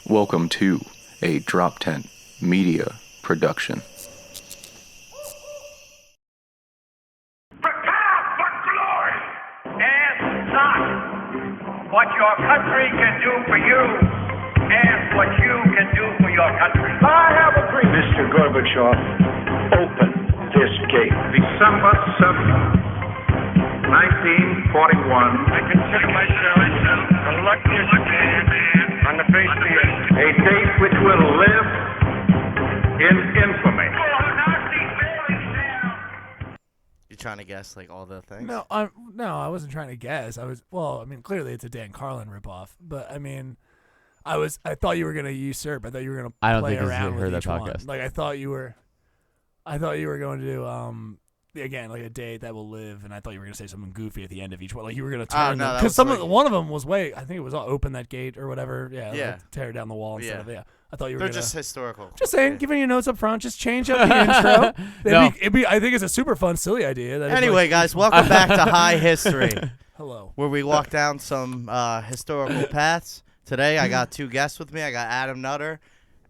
Welcome to a Drop Tent Media production. Prepare for glory! Ask not what your country can do for you. Ask what you can do for your country. I have a dream. Mr. Gorbachev, open this gate. December 7th, 1941. I consider myself the luckiest man on the face of the earth. A date which will live in infamy. You trying to guess like all the things? No, I wasn't trying to guess. Clearly it's a Dan Carlin ripoff, but I thought you were gonna usurp. I thought you were gonna I don't play think this is around with heard that each one. podcast. Like I thought you were going to do again like a date that will live, and I thought you were gonna say something goofy at the end of each one. Like you were gonna turn no, because one of them was I think it was open that gate or whatever. Yeah, Yeah. like, tear down the wall instead of I thought you were They're gonna, just historical. just saying, giving you notes up front. Just change up the intro. I think it's a super fun, silly idea. That Anyway, guys, welcome back to High History, hello. where we walk down some historical paths. Today, I got two guests with me. I got Adam Nutter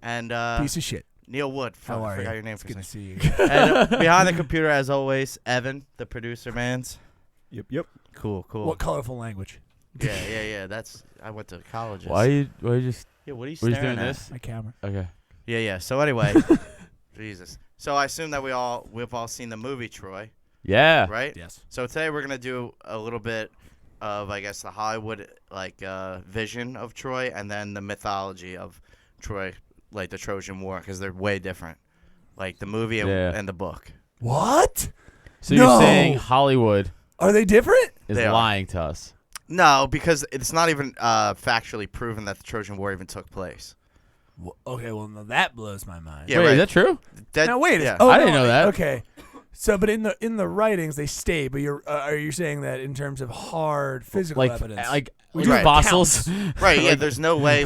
and Piece of shit. Neil Wood. How are I forgot you? your name It's for a good to second. see you. And behind the computer, as always, Evan, the producer, mans. Yep. Cool. What colorful language? Yeah. I went to college. Why you just Yeah, what are you were you staring doing at? this? My camera. Okay. Yeah. So anyway, Jesus. So I assume that we've all seen the movie Troy, Yeah. right? Yes. So today we're gonna do a little bit of, I guess, the Hollywood vision of Troy, and then the mythology of Troy, like the Trojan War, because they're way different, like the movie and the book. What? So No. you're saying Hollywood Are they different? is They are. lying to us? No, because it's not even factually proven that the Trojan War even took place. Okay, well, now that blows my mind. Yeah, Wait, right. is that true? Now wait. Yeah. Oh, I didn't no, know that. Okay. So, but in the writings they stay. But are you saying that in terms of hard physical evidence? Like We do fossils. Right, yeah, there's no way.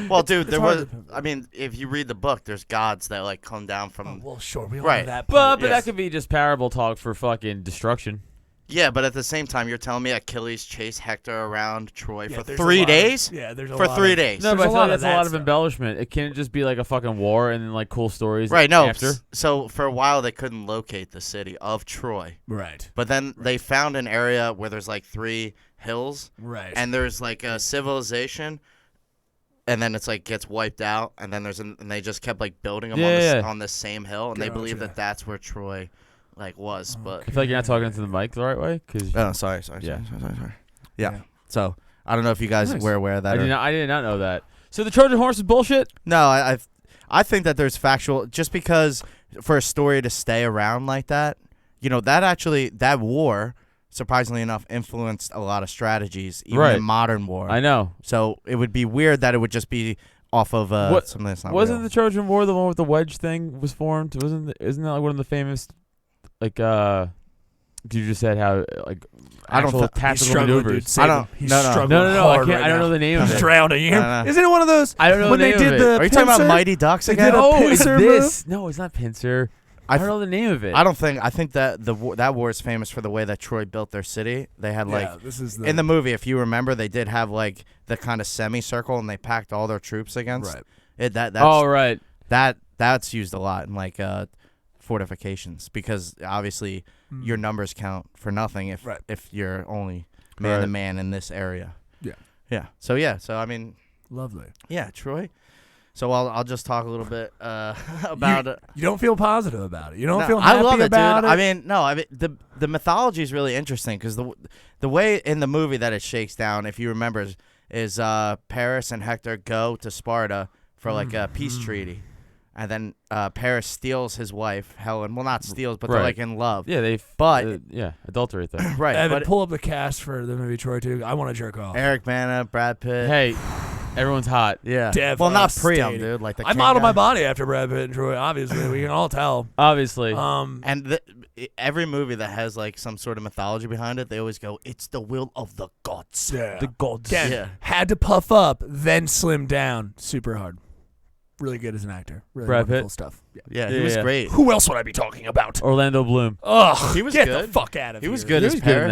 Well, dude, It's there hard was. to- I mean, if you read the book, there's gods that like come down Oh, from. well, sure. We all Right. know that. But part. but Yes. that could be just parable talk for fucking destruction. Yeah, but at the same time, you're telling me Achilles chased Hector around Troy Yeah, for there's a 3 lot of- days? yeah, there's a For lot 3 of- days. No, There's but I a feel lot like of that's a that lot of stuff. embellishment. It can't just be like a fucking war and then like cool stories. Right, no. After. So for a while, they couldn't locate the city of Troy. Right. But then they found an area where there's like 3 hills, Right. and there's like a civilization, and then it's like gets wiped out, and then and they just kept like building them on the same hill, and they believe Gotcha. that that's where Troy like was. But I feel like you're not talking into the mic the right way. Cause oh, sorry. Yeah. Yeah. So I don't know if you guys Nice. were aware of that. I did not know that. So the Trojan horse is bullshit. No, I think that there's factual, just because for a story to stay around like that, that war, surprisingly enough, influenced a lot of strategies, even Right. in modern war. I know. So it would be weird that it would just be off of something that's not Wasn't real. the Trojan War the one with the wedge thing was formed? Isn't that like one of the famous you just said how like I don't actual thi- He's tactical struggling, dude. maneuvers. Save I don't- him. He's no, no. struggling No, I hard can't. right I don't now. know the name of He's it. drowning. You hear him? No. Isn't it one of those? I don't know when the they name did of the it. Are you talking about pincer? Mighty Ducks They again? did a Oh, it's pincer this. No, it's not pincer. I I don't know the name of it. I think that that war is famous for the way that Troy built their city. They had Yeah, this is in the movie, if you remember, they did have like the kind of semicircle, and they packed all their troops against Right. it. That's right. that's used a lot in like fortifications, because obviously your numbers count for nothing if you're only man to Right. man in this area. Yeah. So I mean, Lovely. yeah, Troy. So I'll just talk a little bit about it. You don't feel positive about it. You don't No, feel happy I love it, dude. about it. I mean, the mythology is really interesting, because the way in the movie that it shakes down, if you remember, is Paris and Hector go to Sparta for like a peace treaty, and then Paris steals his wife Helen. Well, not steals, but they're Right. like in love. Yeah, But- adulterate them. Right. Evan, but pull up the cast for the movie Troy 2. I want to jerk off. Eric Bana, Brad Pitt. Hey, everyone's hot. Yeah. Devastating. Well, not Priam, dude. Like the I king model guy. my body after Brad Pitt and Troy. Obviously, we can all tell. Obviously. And every movie that has like some sort of mythology behind it, they always go, "It's the will of the gods." Yeah. the gods. Again, Yeah. had to puff up, then slim down. Super hard. Really good as an actor. Really Brad wonderful Pitt? stuff. Yeah. Yeah, he Yeah, was yeah. great. Who else would I be talking about? Orlando Bloom. Ugh, He was get good. the fuck out of He here. was good He as was good in Paris.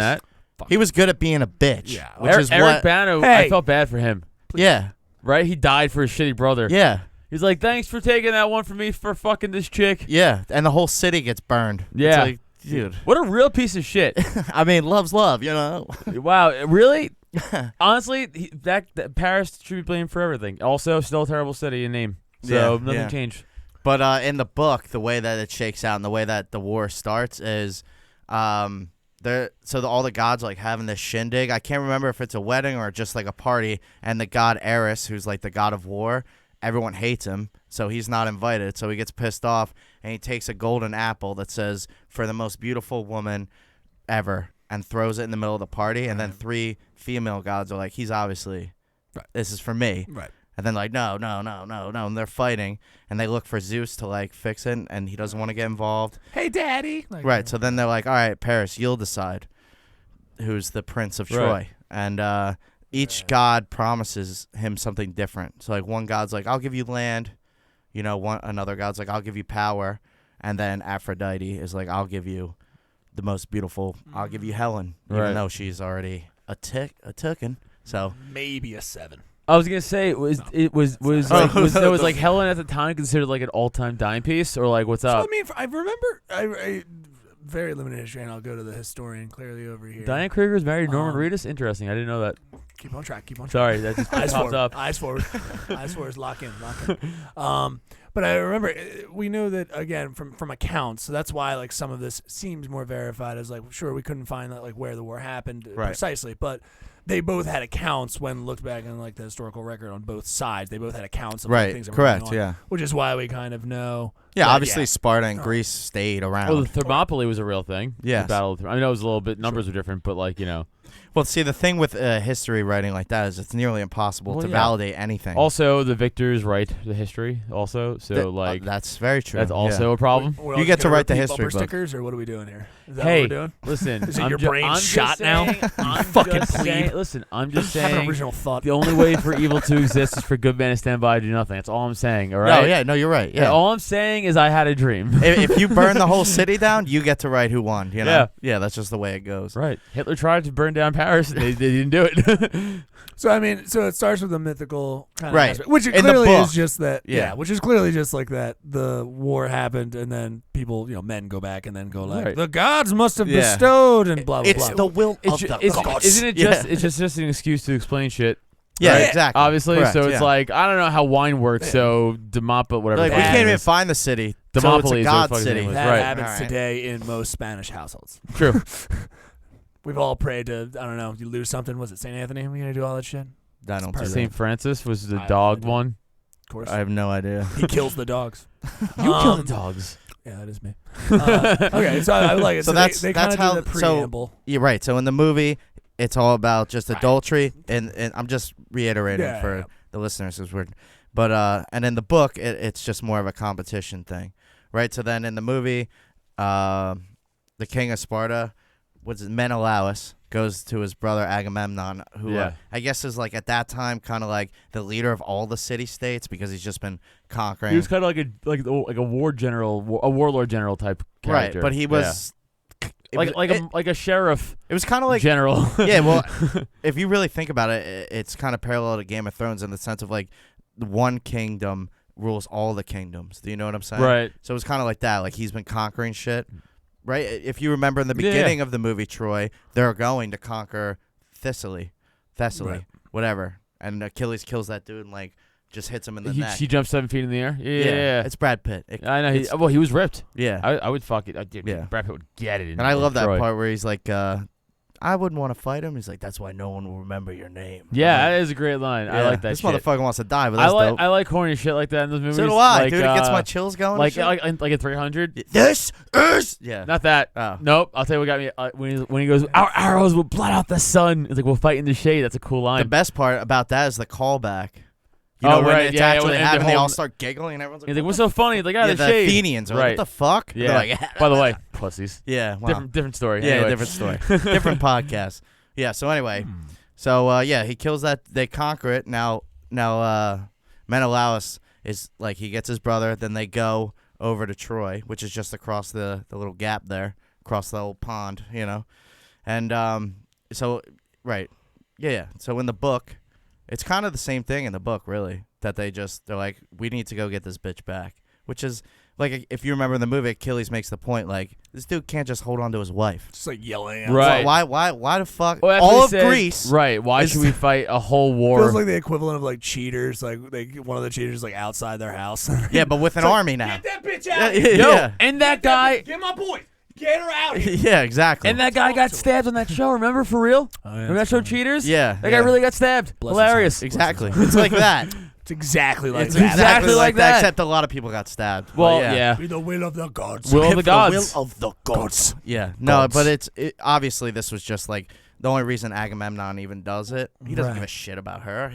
that. He was good at being a bitch. Yeah. Which is Eric what. Bana, Hey. I felt bad for him. Yeah. Right? He died for his shitty brother. Yeah. He's like, thanks for taking that one from me for fucking this chick. Yeah, and the whole city gets burned. Yeah. It's like, dude. What a real piece of shit. I mean, love's love, you know? Wow, really? Honestly, that Paris should be blamed for everything. Also, still a terrible city in name. So nothing changed. But in the book, the way that it shakes out and the way that the war starts is all the gods are, like, having this shindig. I can't remember if it's a wedding or just like a party, and the god Eris, who's like the god of war, everyone hates him, so he's not invited. So he gets pissed off, and he takes a golden apple that says, for the most beautiful woman ever, and throws it in the middle of the party. And then 3 female gods are like, he's obviously, this is for me. Right. And then like, no. And they're fighting, and they look for Zeus to, like, fix it, and he doesn't want to get involved. Hey, Daddy. Like, Right. So then they're like, all right, Paris, you'll decide who's the prince of Troy. And each god promises him something different. So, like, one god's like, I'll give you land. You know, another god's like, I'll give you power. And then Aphrodite is like, I'll give you the most beautiful. I'll give you Helen, even though she's already a tooken. So maybe a 7. I was gonna say, was like Helen at the time considered like an all-time dime piece, or like what's up? So, I mean, I remember, I very limited history, and I'll go to the historian clearly over here. Diane Kruger is married to Norman Reedus? Interesting. I didn't know that. Keep on track. Sorry, that just eyes popped forward, up. Eyes forward. Eyes forward. Lock in. But I remember, we know that, again, from accounts, so that's why, like, some of this seems more verified as, like, sure, we couldn't find that, like, where the war happened precisely, but they both had accounts when looked back in, like, the historical record on both sides. They both had accounts of like, things that were going on, which is why we kind of know. Yeah, obviously Sparta and Greece stayed around. Well, the Thermopylae was a real thing. Yeah. The Battle of I mean, it was a little bit, numbers were different, but, like, you know. Well, see, the thing with history writing like that is it's nearly impossible to validate anything. Also, the victors write the history also, so, like. That's very true. That's also a problem. You get to write the history book. Stickers, or what are we doing here? Is that hey, what we're doing? Listen. Is your brain shot now? I'm fucking just saying, plebe. listen, I'm just Have saying. an original thought. The only way for evil to exist is for good men to stand by and do nothing. That's all I'm saying, all right? No, you're right. Yeah. All I'm saying is I had a dream. If you burn the whole city down, you get to write who won, you know? Yeah, that's just the way it goes. Right. Hitler tried to burn down Paris, and they didn't do it. So, I mean, it starts with a mythical kind of aspect, which In the clearly book. is just that, which is clearly just like that the war happened, and then people, men go back and then go like, the gods must have bestowed, and blah, blah, blah. It's the will of the gods. Isn't it just, it's just an excuse to explain shit? Yeah, right? exactly. Obviously, Correct, so it's like, I don't know how wine works, so Demopolis, whatever. Like, we can't even find the city. So it's a god city. That happens today in most Spanish households. True. We've all prayed to, I don't know, you lose something. Was it St. Anthony? Are we going to do all that shit? I don't do St. Francis was the dog one. Of course. I have no idea. He kills the dogs. You kill the dogs. Yeah, that is me. Okay, so I like it. So that's they kind of how do the preamble. So, you're right. So in the movie, it's all about just adultery, and I'm just reiterating for the listeners because we're, but and in the book, it's just more of a competition thing, right? So then in the movie, the king of Sparta, Menelaus, goes to his brother Agamemnon, who I guess is like at that time kind of like the leader of all the city-states because he's just been conquering. He was kind of like a war general, a warlord general type character. Right, but he was like a sheriff. It was kind of like general. Yeah, well, if you really think about it, it's kind of parallel to Game of Thrones in the sense of like one kingdom rules all the kingdoms. Do you know what I'm saying? Right. So it was kind of like that. Like he's been conquering shit. Right? If you remember in the beginning of the movie Troy, they're going to conquer Thessaly, whatever. And Achilles kills that dude and like just hits him in the neck. He jumps 7 feet in the air. Yeah. It's Brad Pitt. I know. He was ripped. Yeah. I would fuck it. Brad Pitt would get it. And I love that part where he's like, I wouldn't want to fight him. He's like, that's why no one will remember your name. Yeah, that is a great line. I like that this shit. motherfucker wants to die, but that's dope. I like horny shit like that in those movies. So do I, like, dude. It gets my chills going. Like a 300. This is not that. Oh. Nope. I'll tell you what got me when he goes, our arrows will blot out the sun. It's like we'll fight in the shade. That's a cool line. The best part about that is the callback. You know, when it's actually happening, they all start giggling and everyone's like, he's like, what's so funny? Like, the shade. The Athenians are like, what the fuck? Yeah. Like, by the way, pussies. Yeah. Wow. Different story. Yeah, anyway. different story. Different podcast. Yeah, so anyway. He kills that. They conquer it. Now Menelaus is like, he gets his brother. Then they go over to Troy, which is just across the little gap there, across the old pond, you know. And so in the book, It's kind of the same thing in the book, really. That they're like, we need to go get this bitch back, which is like, if you remember in the movie, Achilles makes the point like, this dude can't just hold on to his wife. Just like yelling at Right. Why the fuck? Well, that's all what of he said. Greece. Right. Why should we fight a whole war? Feels like the equivalent of like cheaters. Like one of the cheaters is like outside their house. Yeah, but with an army now. Get that bitch out! Yo, and that guy. Get my boy! Get her out! Here. Yeah, exactly. And that guy got stabbed on that show. Remember, for real? Oh, yeah, Remember that show, Cheaters? Yeah, That guy really got stabbed. Bless his Hilarious. heart. exactly. It's like that. It's exactly like It's that. exactly like that. Except a lot of people got stabbed. Well, But yeah. Be the will of the gods. Will of the The gods. will of the gods. Yeah. No, but obviously this was just like the only reason Agamemnon even does it. He doesn't give a shit about her.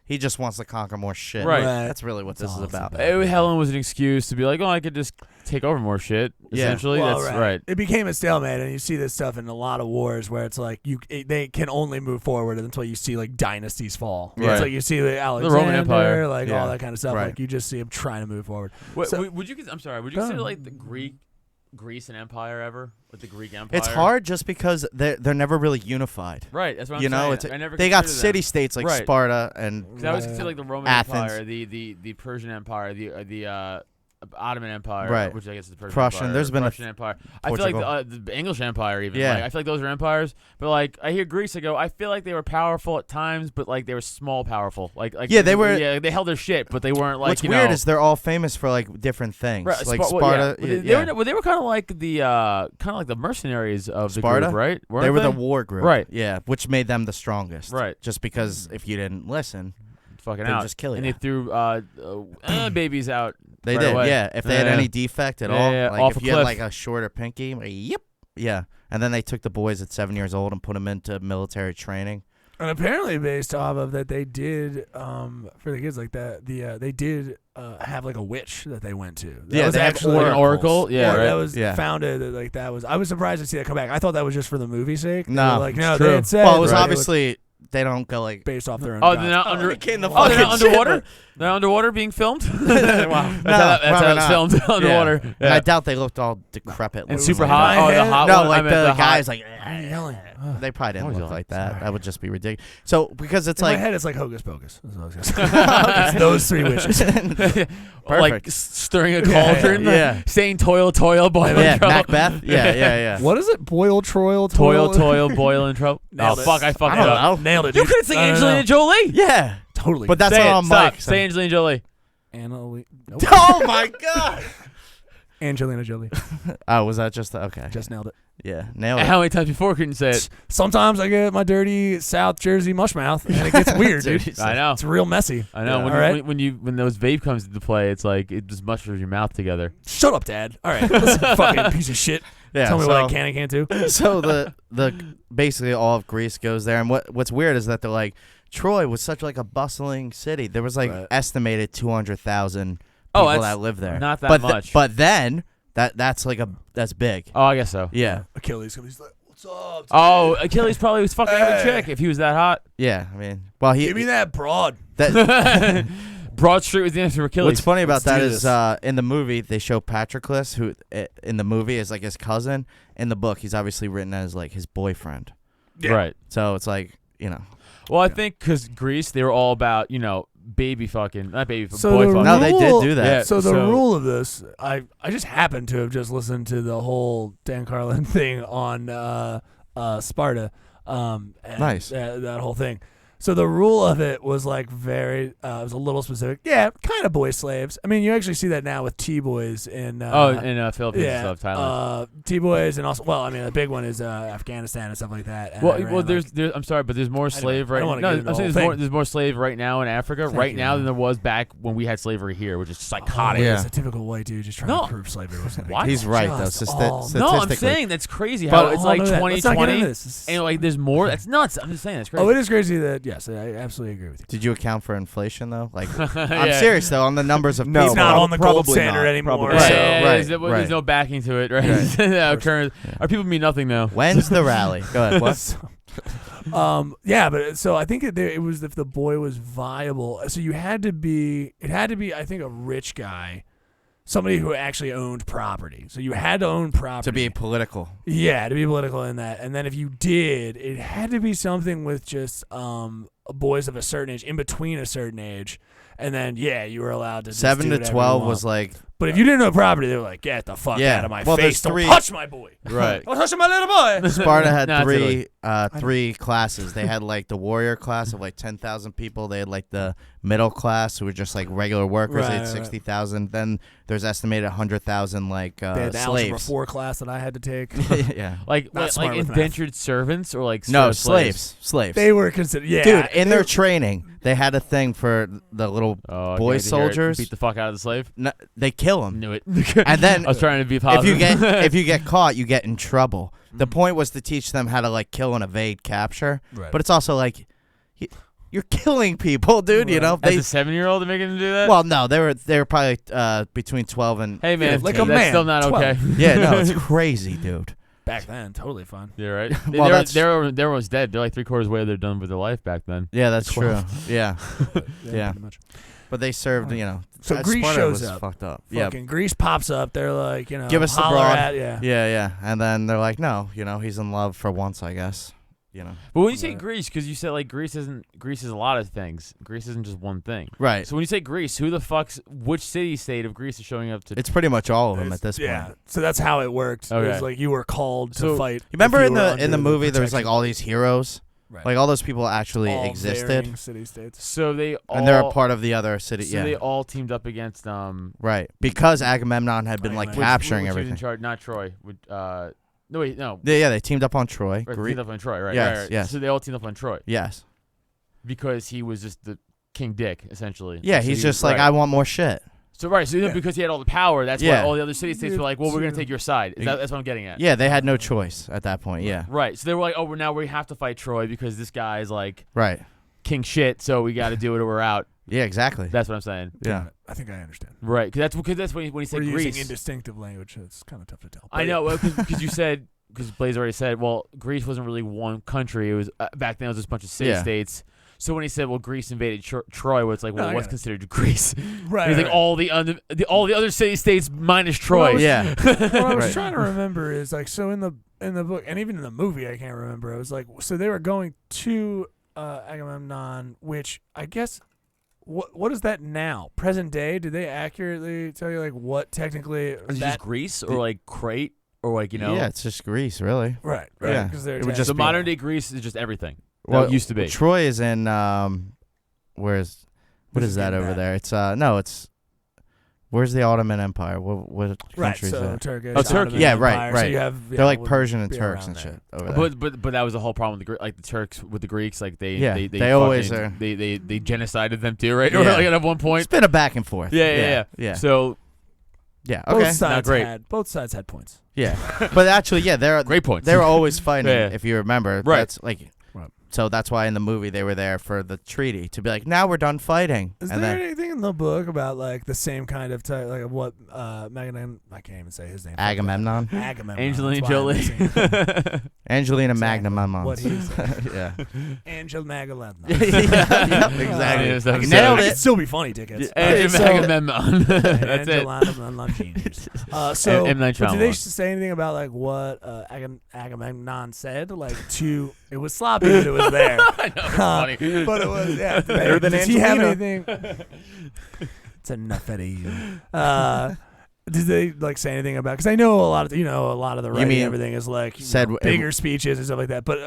He just wants to conquer more shit. Right. That's really what this is about. Helen was an excuse to be like, oh, I could just take over more shit. Yeah. Essentially, Well, that's right. It became a stalemate, and you see this stuff in a lot of wars where it's like they can only move forward until you see like dynasties fall. Right. It's like you see like, Alexander, Roman Empire. like Yeah. all that kind of stuff. Right. Like you just see them trying to move forward. Would you? I'm sorry. Would you Go consider ahead. like the Greece an empire ever? Like the Greek Empire? It's hard just because they're never really unified. Right. That's what I'm You know, saying. I never they got considered them. city states like Right. Sparta and 'Cause I always consider like the Roman Athens. Empire, the Persian Empire, the Ottoman Empire, Right. which I guess is the Persian Prussian. Empire. There's been a Prussian Empire. I feel like Portugal. the English Empire even. Yeah. Like, I feel like those are empires. But like I hear Greece, I go, I feel like they were powerful at times, but like they were small powerful. Like Yeah, they were- Yeah, they held their shit, but they weren't like. what's you weird know, is they're all famous for like different things. Right, Like Sparta. Sparta. They were kind of like the mercenaries of the Sparta? group, right? They were the war group. Right. Yeah, which made them the strongest. Right. Just because if you didn't listen, fucking They'd out. just kill and ya. they threw babies out. they right did. away. Yeah, if they had Yeah. any defect at Yeah, all, yeah, like off if a you had cliff. like a shorter pinky, like, yep. Yeah, and then they took the boys at 7 years old and put them into military training. And apparently, based off of that, they did for the kids like that. They did have like a witch that they went to. That Yeah, was they had actually Like an oracle. Yeah, right. that was Yeah. founded. Like that was. I was surprised to see that come back. I thought that was just for the movie's sake. They No, were like no, true. they had said. Well, it was right, obviously they don't go like. based off their own. Oh, gods. they're not under. they can't Oh, they're not fucking underwater. shit. They're underwater being filmed. Wow. That's how probably it's filmed underwater. And Yeah. I doubt they looked all decrepit. And looking super like hot. that. Oh, the hot No, one. I like meant the hot- guys like. yelling. They probably didn't Always look yelling. like that. That would just be ridiculous. So because it's In my like head, it's like Hocus Pocus. That's what I was gonna say. It's those three wishes. Like Perfect. stirring a cauldron. yeah. Saying toil, toil, boil, yeah, and trouble. Macbeth. Yeah. What is it? Boil, troil, Toil, toil, boil, and trouble. Oh, Nailed it. fuck. I fucked I it don't up. know. Nailed it. You dude. could have said No, no, no. Angelina Jolie. Yeah, Totally. but that's Say not it. on Stop. mic. Say Angelina Jolie. Nope. Oh my god. Angelina Jolie. Oh, was that just okay? Just nailed it. Yeah, nailed it. How many times before couldn't say it? Sometimes I get my dirty South Jersey mush mouth, and it gets weird, dude. Dude, I know. It's real messy. I know. Yeah. When, All right. when those vape comes into play, it's like it just mushes your mouth together. Shut up, Dad. All right, listen, fucking piece of shit. Yeah, Tell me so, what I can and can't do. So the basically all of Greece goes there, and what's weird is that they're like Troy was such like a bustling city. There was like Right. estimated 200,000 Oh, people that's that live there. not that but much. but then that's big. Oh, I guess so. Yeah, Achilles comes. He's like, "What's up? Oh, Achilles probably was fucking every Hey. chick if he was that hot. yeah. I mean, well, Give me that broad." that Broad Street was the answer for Achilles. What's funny about Let's that do is this. in the movie they show Patroclus, who in the movie is like his cousin. In the book, he's obviously written as like his boyfriend. Right. So it's like Well, I think because Greece, they were all about baby fucking, not baby, So boy the fucking. No, they did rule- do that. Yeah. So the So- rule of this, I just happened to have just listened to the whole Dan Carlin thing on Sparta. And Nice. that whole thing. So the rule of it was like very, it was a little specific. Yeah, kind of boy slaves. I mean, you actually see that now with T-boys in. in Philippines yeah, and stuff, Thailand. T-boys and also, well, I mean, the big one is Afghanistan and stuff like that. and Well, Iran, well, like- there's, I'm sorry, but there's more slave I right don't now. wanna No, get I'm into the saying whole there's more, thing. there's more slave right now in Africa Thank right you. now than there was back when we had slavery here, which is psychotic. Yeah. It's a typical white dude just trying No. to prove slavery wasn't a big What? deal. he's right though. Just Stati- all- No, I'm statistically. saying that's crazy But- how it's Oh, like no, that- let's not get 2020 into this. and like there's more. That's nuts. I'm just saying that's crazy. Oh, it is crazy that, yes, I absolutely agree with you. Did you account for inflation though? Like, I'm Yeah. serious though on the numbers of No, He's people. not on the gold probably standard not. anymore. Probably Right, So, yeah, yeah, right, there's, right. there's no backing to it, right? Right. Yeah, our people mean nothing now. When's the rally? Go ahead. What? Yeah, but so I think it was if the boy was viable. So it had to be, I think, a rich guy, somebody who actually owned property. So you had to own property To be political. Yeah, to be political in that. And then if you did, it had to be something with just boys of a certain age, in between a certain age, and then you were allowed to just 7 do to whatever you 12 want. was like. But if you didn't know property, they were like, get the fuck Yeah. out of my Well, face. there's Don't three- touch my boy. Right. Don't touch my little boy. Sparta had Nah, it's three classes. They had like the warrior class of like 10,000 people. They had like the middle class who were just like regular workers. They had Right. 60,000. Then there's estimated 100,000 like They had the algebra slaves. 4 class that I had to take. Yeah. Like Not smart with math. indentured servants or like No, slaves? slaves. They were considered, Dude, in their training, they had a thing for the little Oh, boy you had to hear it. soldiers. Beat the fuck out of the slave. No, they kill them. Knew it. And then I was trying to be if positive. you get caught, you get in trouble. The point was to teach them how to like kill and evade capture. Right. But it's also like you're killing people, dude. You know As a 7-year-old, to make him do that. Well, no, they were probably between 12 and. hey man, like a that's man, still not 12. okay. Yeah, no, it's crazy, dude. back then, totally fun. Yeah, right. Well, that's- they were almost dead. They're like 3/4 way they're done with their life back then. Yeah, that's true. 12. Yeah, Yeah. Pretty much. but they served. You know, So Greece Sparta shows was up. fucked up. Yeah, Fucking Greece pops up. They're like, give us the holler broad. at, yeah, and then they're like, no, he's in love for once, I guess. But when you say Right. Greece, because you said like Greece is a lot of things. Greece isn't just one thing. Right. So when you say Greece, which city state of Greece is showing up to? It's pretty much all of them at this Yeah. point. So that's how it worked. It Okay. was like you were called to So- fight. You remember if in you were the under movie there was like protection. all these heroes, Right. like all those people actually All existed, varying city states. So they all and they're a part of the other city. So yeah, they all teamed up against right. Because Agamemnon had been like Agamemnon. capturing which was in everything. charge, not Troy. No wait, no. Yeah, they teamed up on Troy. Or teamed up on Troy, right? Yes, right. yes. So they all teamed up on Troy Yes. because he was just the King Dick, essentially. Yeah, So he's he- just like, right. I want more shit. So because he had all the power, that's Yeah. why all the other city states were like, well, we're gonna take your side. That's what I'm getting at. Yeah, they had no choice at that point. Yeah. Right. So they were like, oh, now we have to fight Troy because this guy is like Right. king shit. So we got to do it or we're out. Yeah, exactly. That's what I'm saying. Yeah. I think I understand. Right. Because that's when he said We're Greece. using indistinctive language. It's kind of tough to tell. I know because you said because Blaise already said, well, Greece wasn't really one country. It was back then it was just a bunch of city states. So when he said, well, Greece invaded Troy, well, it's like, well, I what's get it. considered Greece? Right. And he's like all the other city states minus Troy. Yeah. What I was Right. trying to remember is like so in the book and even in the movie I can't remember. It was like so they were going to Agamemnon, which I guess what is that now? Present day? Did they accurately tell you like what technically Is it that just Greece or like Crete or like Yeah, it's just Greece, really. right? Yeah. Because they're It would just the be- modern day Greece is just everything. Well, That it used to be. Troy is in where's what This is is that getting over bad. there? It's no, it's where's the Ottoman Empire? What right. country is So that? Turkish. Oh, Turkey. Ottoman Yeah, right, Empire, So right. you have They're like would Persian and be Turks around and there. shit over there. But that was the whole problem with the Turks with the Greeks. Like they Yeah, they they always fucking- are. they genocided them too, right? Yeah. Or like at one It's point. been a back and forth. Yeah. So So okay. Both sides had points. Yeah, but actually, yeah, they're great points. they were always fighting. Yeah. If you remember, Right. That's like, so that's why in the movie they were there for the treaty to be like, now we're done fighting. Is and there then anything in the book about like the same kind of type, like what Megan? I can't even say his name. Agamemnon, Agamemnon. Angelina that's why I'm Jolie. missing it. Angelina Exactly. Magnamon. What he said. Yeah. Angel Magaladna. Yep, exactly. Yeah, so- Nailed It it. could still be funny tickets. Angel Agamemnon. That's it. So, M. Night but did they Shyamalan. say anything about like what Agamemnon said? Like it was sloppy, but it was there. I know, it's funny. But it was Better than Did he have Angelina. anything? It's enough out of you. Did they like say anything about? Because I know a lot of the writing, mean everything is like said bigger speeches and stuff like that. But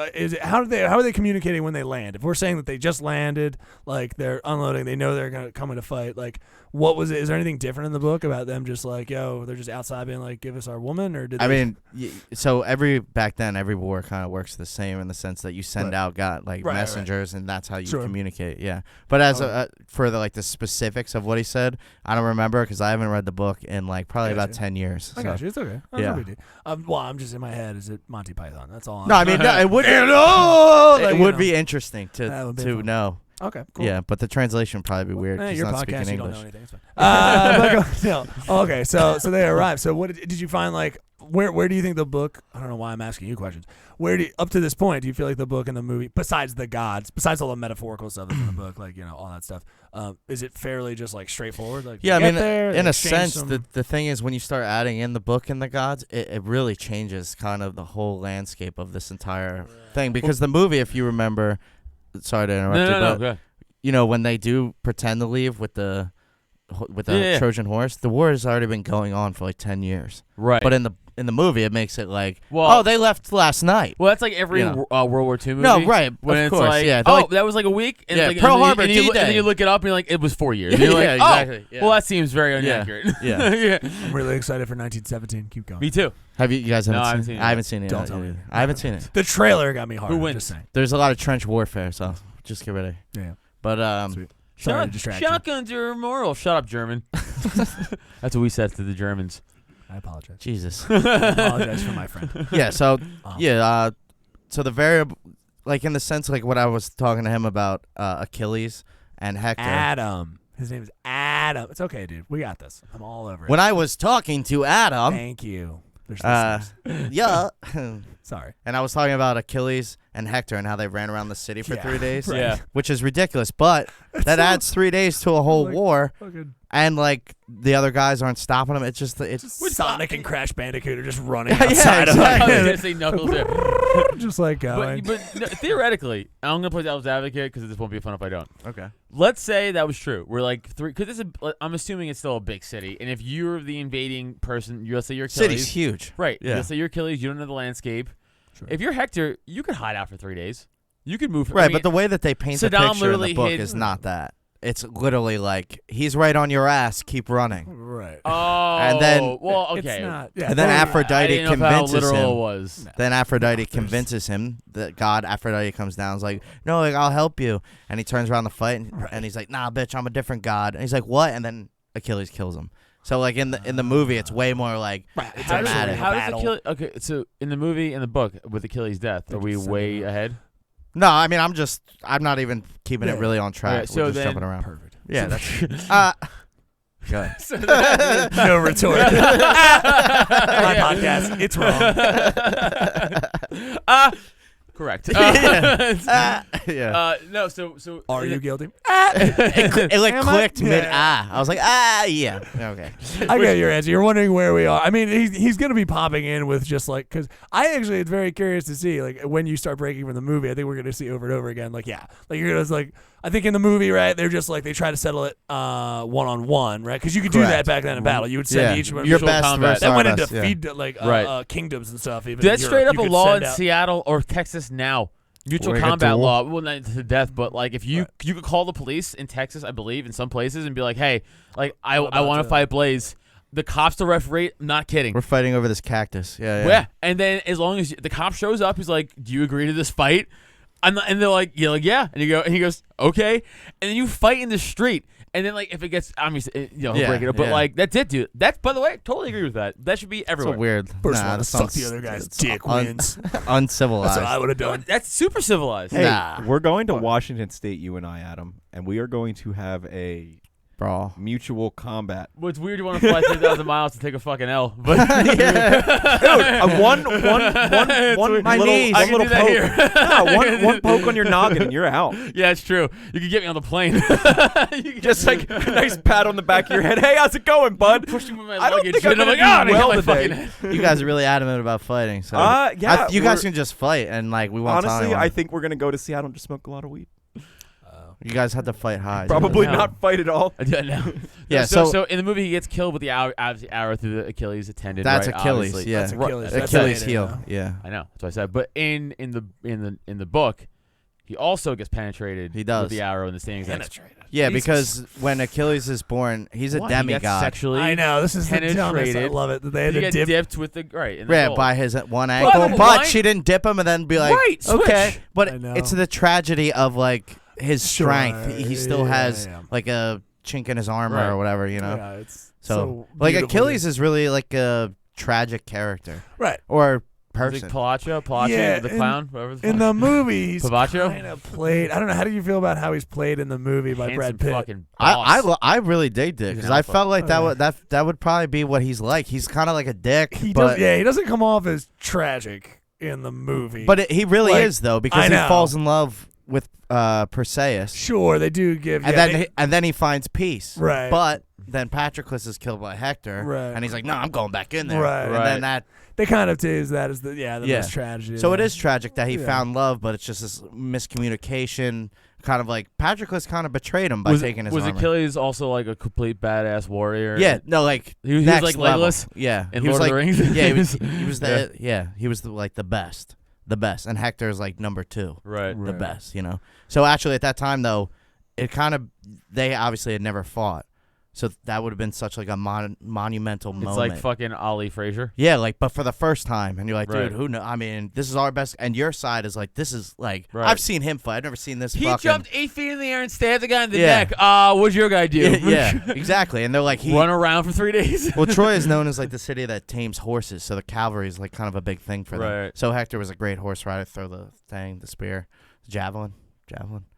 how are they communicating when they land? If we're saying that they just landed, like they're unloading, they know they're gonna come in to fight. Like, what was it? Is there anything different in the book about them? Just like, they're just outside being like, give us our woman, or did I they, mean, so back then every war kind of works the same in the sense that you send out Right, messengers and that's how you Sure. communicate. Yeah, but as for the specifics of what he said, I don't remember because I haven't read the book in like probably I got about you. 10 years. I so. got you. It's okay. That's Yeah. no big deal. Well, I'm just in my head. Is it Monty Python? That's all. No, I mean it would. Like, It you would know. be interesting That would be to fun. know. Okay, cool. Yeah, but the translation would probably be weird. 'cause he's Your not speaking podcast, you don't English. know anything. It's fine. But still. Okay, so they arrive. So what did you find? Like, where do you think the book? I don't know why I'm asking you questions. Up to this point, do you feel like the book and the movie, besides the gods, besides all the metaphorical stuff that's in the book, like all that stuff, is it fairly just like straightforward? Like, Yeah, I get mean, there, in they a exchange sense, the thing is when you start adding in the book and the gods, it really changes kind of the whole landscape of this entire thing. Because the movie, if you remember, sorry to interrupt No, you, no, no. but Go ahead. you know when they do pretend to leave with the Yeah. Trojan horse, the war has already been going on for like 10 years. Right. But in the movie, it makes it like, Well- oh, they left last night. Well, that's like every You know. World War II movie. No, right, When of it's course, like, yeah, they're oh, like- that was like a week. And Yeah, like, Pearl and then Harbor, and you, D-Day. and then you look it up and you're like, it was 4 years. And you're like, Yeah, oh, exactly, yeah. well, that seems very Yeah. inaccurate. Yeah. yeah. I'm really excited for 1917. Keep going. Me too. Have you guys No, haven't I haven't seen seen it? it I haven't seen it. Don't yet. tell me. I haven't seen it. The trailer got me hard. Who I'm wins? Just saying. There's a lot of trench warfare, so just get ready. Yeah. But Sweet. Sorry to distract you. Shotguns are immoral. Shut up, German. That's what we said to the Germans. I apologize. Jesus. I apologize for my friend. Yeah. So Um, so the variable, like in the sense like what I was talking to him about, Achilles and Hector. Adam. His name is Adam. It's okay, dude. We got this. I'm all over it. When I was talking to Adam, Thank you. There's listeners. yeah, Sorry. and I was talking about Achilles and Hector and how they ran around the city for Yeah, 3 days. right. Yeah. Which is ridiculous, but that adds 3 days to a whole Like, war, Fucking and like the other guys aren't stopping them. It's just Sonic and Crash Bandicoot are just running Yeah, outside I was exactly. gonna say Knuckles there. of just like going. But no, theoretically, I'm gonna play devil's advocate because this won't be fun if I don't. okay. Let's say that was true. We're like three, because I'm assuming it's still a big city, and if you're the invading person, let's say you're Achilles, City's huge, right? Yeah. Let's say you're Achilles, you don't know the landscape. Sure. If you're Hector, you could hide out for 3 days. You could move. right? I mean, but the way that they paint the Saddam picture in literally the book hid- is not that. It's literally like he's right on your ass. Keep running. Right. Oh, And then- well, It's okay. not. Yeah, And then totally. I Aphrodite didn't know how convinces literal it him. was. Then Aphrodite there's- convinces him that God, Aphrodite comes down. Is like, no, like I'll help you. And he turns around the fight, and he's like, nah, bitch, I'm a different God. And he's like, what? And then Achilles kills him. So like in the movie, it's way more like Right. it's How does, dramatic. how does battle. Achilles? Okay, so in the movie and the book with Achilles' death, are we just way sending it ahead? No, I mean I'm not even keeping it Yeah. really on track. Okay, so We're just then- jumping around. Perfect. Yeah, that's go ahead. No retort. My podcast. It's wrong. Correct. Yeah. No, so Are you guilty? It like Am I? clicked mid Yeah. I was like yeah. Okay. I get your answer. You're wondering where we are. I mean, he's going to be popping in with just like, because I actually, it's very curious to see, like, when you start breaking from the movie, I think we're going to see over and over again, like, yeah. Like, you're going to, like, I think in the movie, right, they're just like, they try to settle it one-on-one, right? Because you could do that Correct. back then in battle. You would send Yeah. each one. Your visual best combat. versus That our went best, into yeah. feed, like, Right. kingdoms and stuff. Even that's in straight Europe. up a You could law send in out- Seattle or Texas now. Mutual Like a combat duel? law. Well, not to death, but like if you could call the police in Texas, I believe, in some places, and be like, hey, like I about want to to- fight Blaise. The cops the referee. Not kidding. We're fighting over this cactus. Yeah. Yeah. And then as long as the cop shows up, he's like, "Do you agree to this fight?" And they're like, "Yeah." And he goes, "Okay." And then you fight in the street. And then like if it gets, obviously, he'll Yeah, break it up. But yeah. like that's it, dude. That's, by the way, totally agree with that. That should be It's everywhere. a weird. First nah, one to that suck sounds the other guy's it's dick wins. uncivilized. That's what I would have done. That's super civilized. Hey, Nah. we're going to Washington State, you and I, Adam, and we are going to have a Brawl. mutual combat. Well, it's weird you want to fly 3,000 miles to take a fucking L. But One My little, knees. one I can little do that poke. here. Yeah, one poke on your noggin and you're out. Yeah, it's true. You can get me on the plane. Just like a nice pat on the back of your head. Hey, how's it going, bud? pushing with my I don't luggage. think I'm and I'm like, gonna oh, do I well got my today." fucking head. You guys are really adamant about fighting. So Yeah, you guys we're- can just fight and like we won't tell Honestly, anyone. I think we're gonna go to Seattle and just smoke a lot of weed. You guys had to fight high. Probably No. not fight at all. I don't know. Yeah, So, so- in the movie, he gets killed with the arrow through the Achilles tendon. That's right, Achilles. obviously. Yeah, That's Achilles. That's Achilles it, heel. yeah. Yeah, I know. That's what I said. But in the book, he also gets penetrated. He does. with the arrow in the same exact. yeah. Jesus. Because when Achilles is born, he's a What? He gets demigod. sexually. I know. This is the dumbest. I penetrated. love it that they had He to gets dip. dipped with the right. In the Yeah, gold. by his one Well, ankle, then but why- she didn't dip him and then be like, Right, switch. okay. But I know. it's the tragedy of like his Sure, strength. He still yeah, has yeah. like a chink in his armor Right. or whatever, you know. Yeah, it's So like beautiful. Achilles is really like a tragic character right. or Is person. it Palaccio, Yeah, the in- clown, whatever. The In fuck. the movie, he's Pavaccio? kind of played. I don't know. How do you feel about how he's played in the movie by Handsome Brad Pitt? fucking boss. I really digged it He's because an I alpha. felt like that Okay. would that would probably be what he's like. He's kind of like a dick, He but does. Yeah, he doesn't come off as tragic in the movie. he really Like, is though I because he know. falls in love with Perseus. Sure, they do give. And then he finds peace. Right. But then Patroclus is killed by Hector. Right. And he's like, no, I'm going back in there. Right. And then that. They kind of tease that as the most tragedy. So it is tragic that he found love, but it's just this miscommunication. Kind of like Patroclus kind of betrayed him by taking his Was armor. Achilles also like a complete badass warrior? Yeah, no, like he was next like level. Legolas. Yeah, in he was Lord like, of the Rings. Yeah, he was like the best, and Hector's like number 2, Right. the best, you know. So actually, at that time though, they obviously had never fought, so that would have been such like a monumental moment. It's like fucking Ali Frazier. Yeah, like, but for the first time, and you're like, Right. dude, who knows? I mean, this is our best, and your side is like, this is like, Right. I've seen him fight. I've never seen this. He fucking, jumped 8 feet in the air and stabbed the guy in the Yeah. neck. What'd your guy do? Yeah, exactly. And they're like, Run around for 3 days. Well, Troy is known as like the city that tames horses, so the cavalry is like kind of a big thing for them. Right. So Hector was a great horse rider. Throw the thing, the spear, javelin.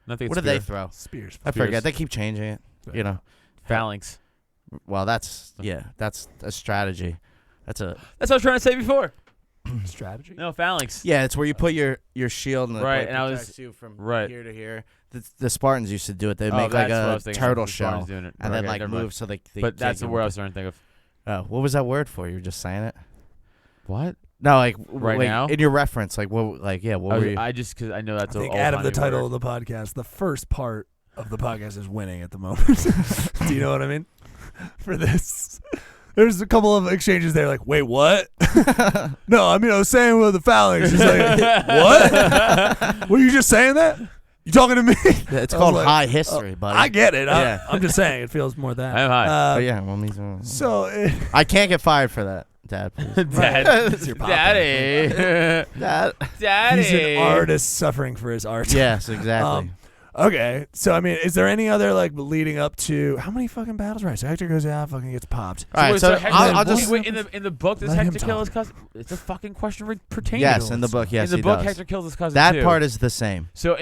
Nothing. What did they throw? Spears. I forget. They keep changing it. You know. Phalanx. Well, that's a strategy. That's what I was trying to say before. Strategy. No, phalanx. Yeah, it's where you put your shield and Right, it and I protects was- you from right. here to here. The Spartans used to do it. They'd Oh, make like that's what I a was thinking. turtle The Spartans shell doing it. and then Okay, like never move mind. so they But that's take the word I you- was trying to think of. Oh, what was that word for? You were just saying it. What? No, like Right like, now? in your reference, like what? Like what were you? I just because I know that's I think all out of the timey title word. of the podcast, the first part of the podcast is winning at the moment. Do you know what I mean? For this, there's a couple of exchanges there. Like, wait, what? No, I mean I was saying with the phalanx. She's like, what? Were you just saying that? You talking to me? Yeah, it's called high history, buddy. I get it. Yeah. I'm just saying it feels more that. I'm high. Oh yeah, well, me too. So I can't get fired for that, Dad. Please. Dad, It's your papa. Daddy, Dad. Daddy. He's an artist suffering for his art. Yes, exactly. Okay, so I mean, is there any other like leading up to how many fucking battles? Right, so Hector goes out, fucking gets popped. All right, Wait, so Hector- I'll just wait, in the book does Let him Hector kill talk. his cousin? It's a fucking question pertaining. yes, to in the book, yes, in the he book, does. Hector kills his cousin That too. part is the same, So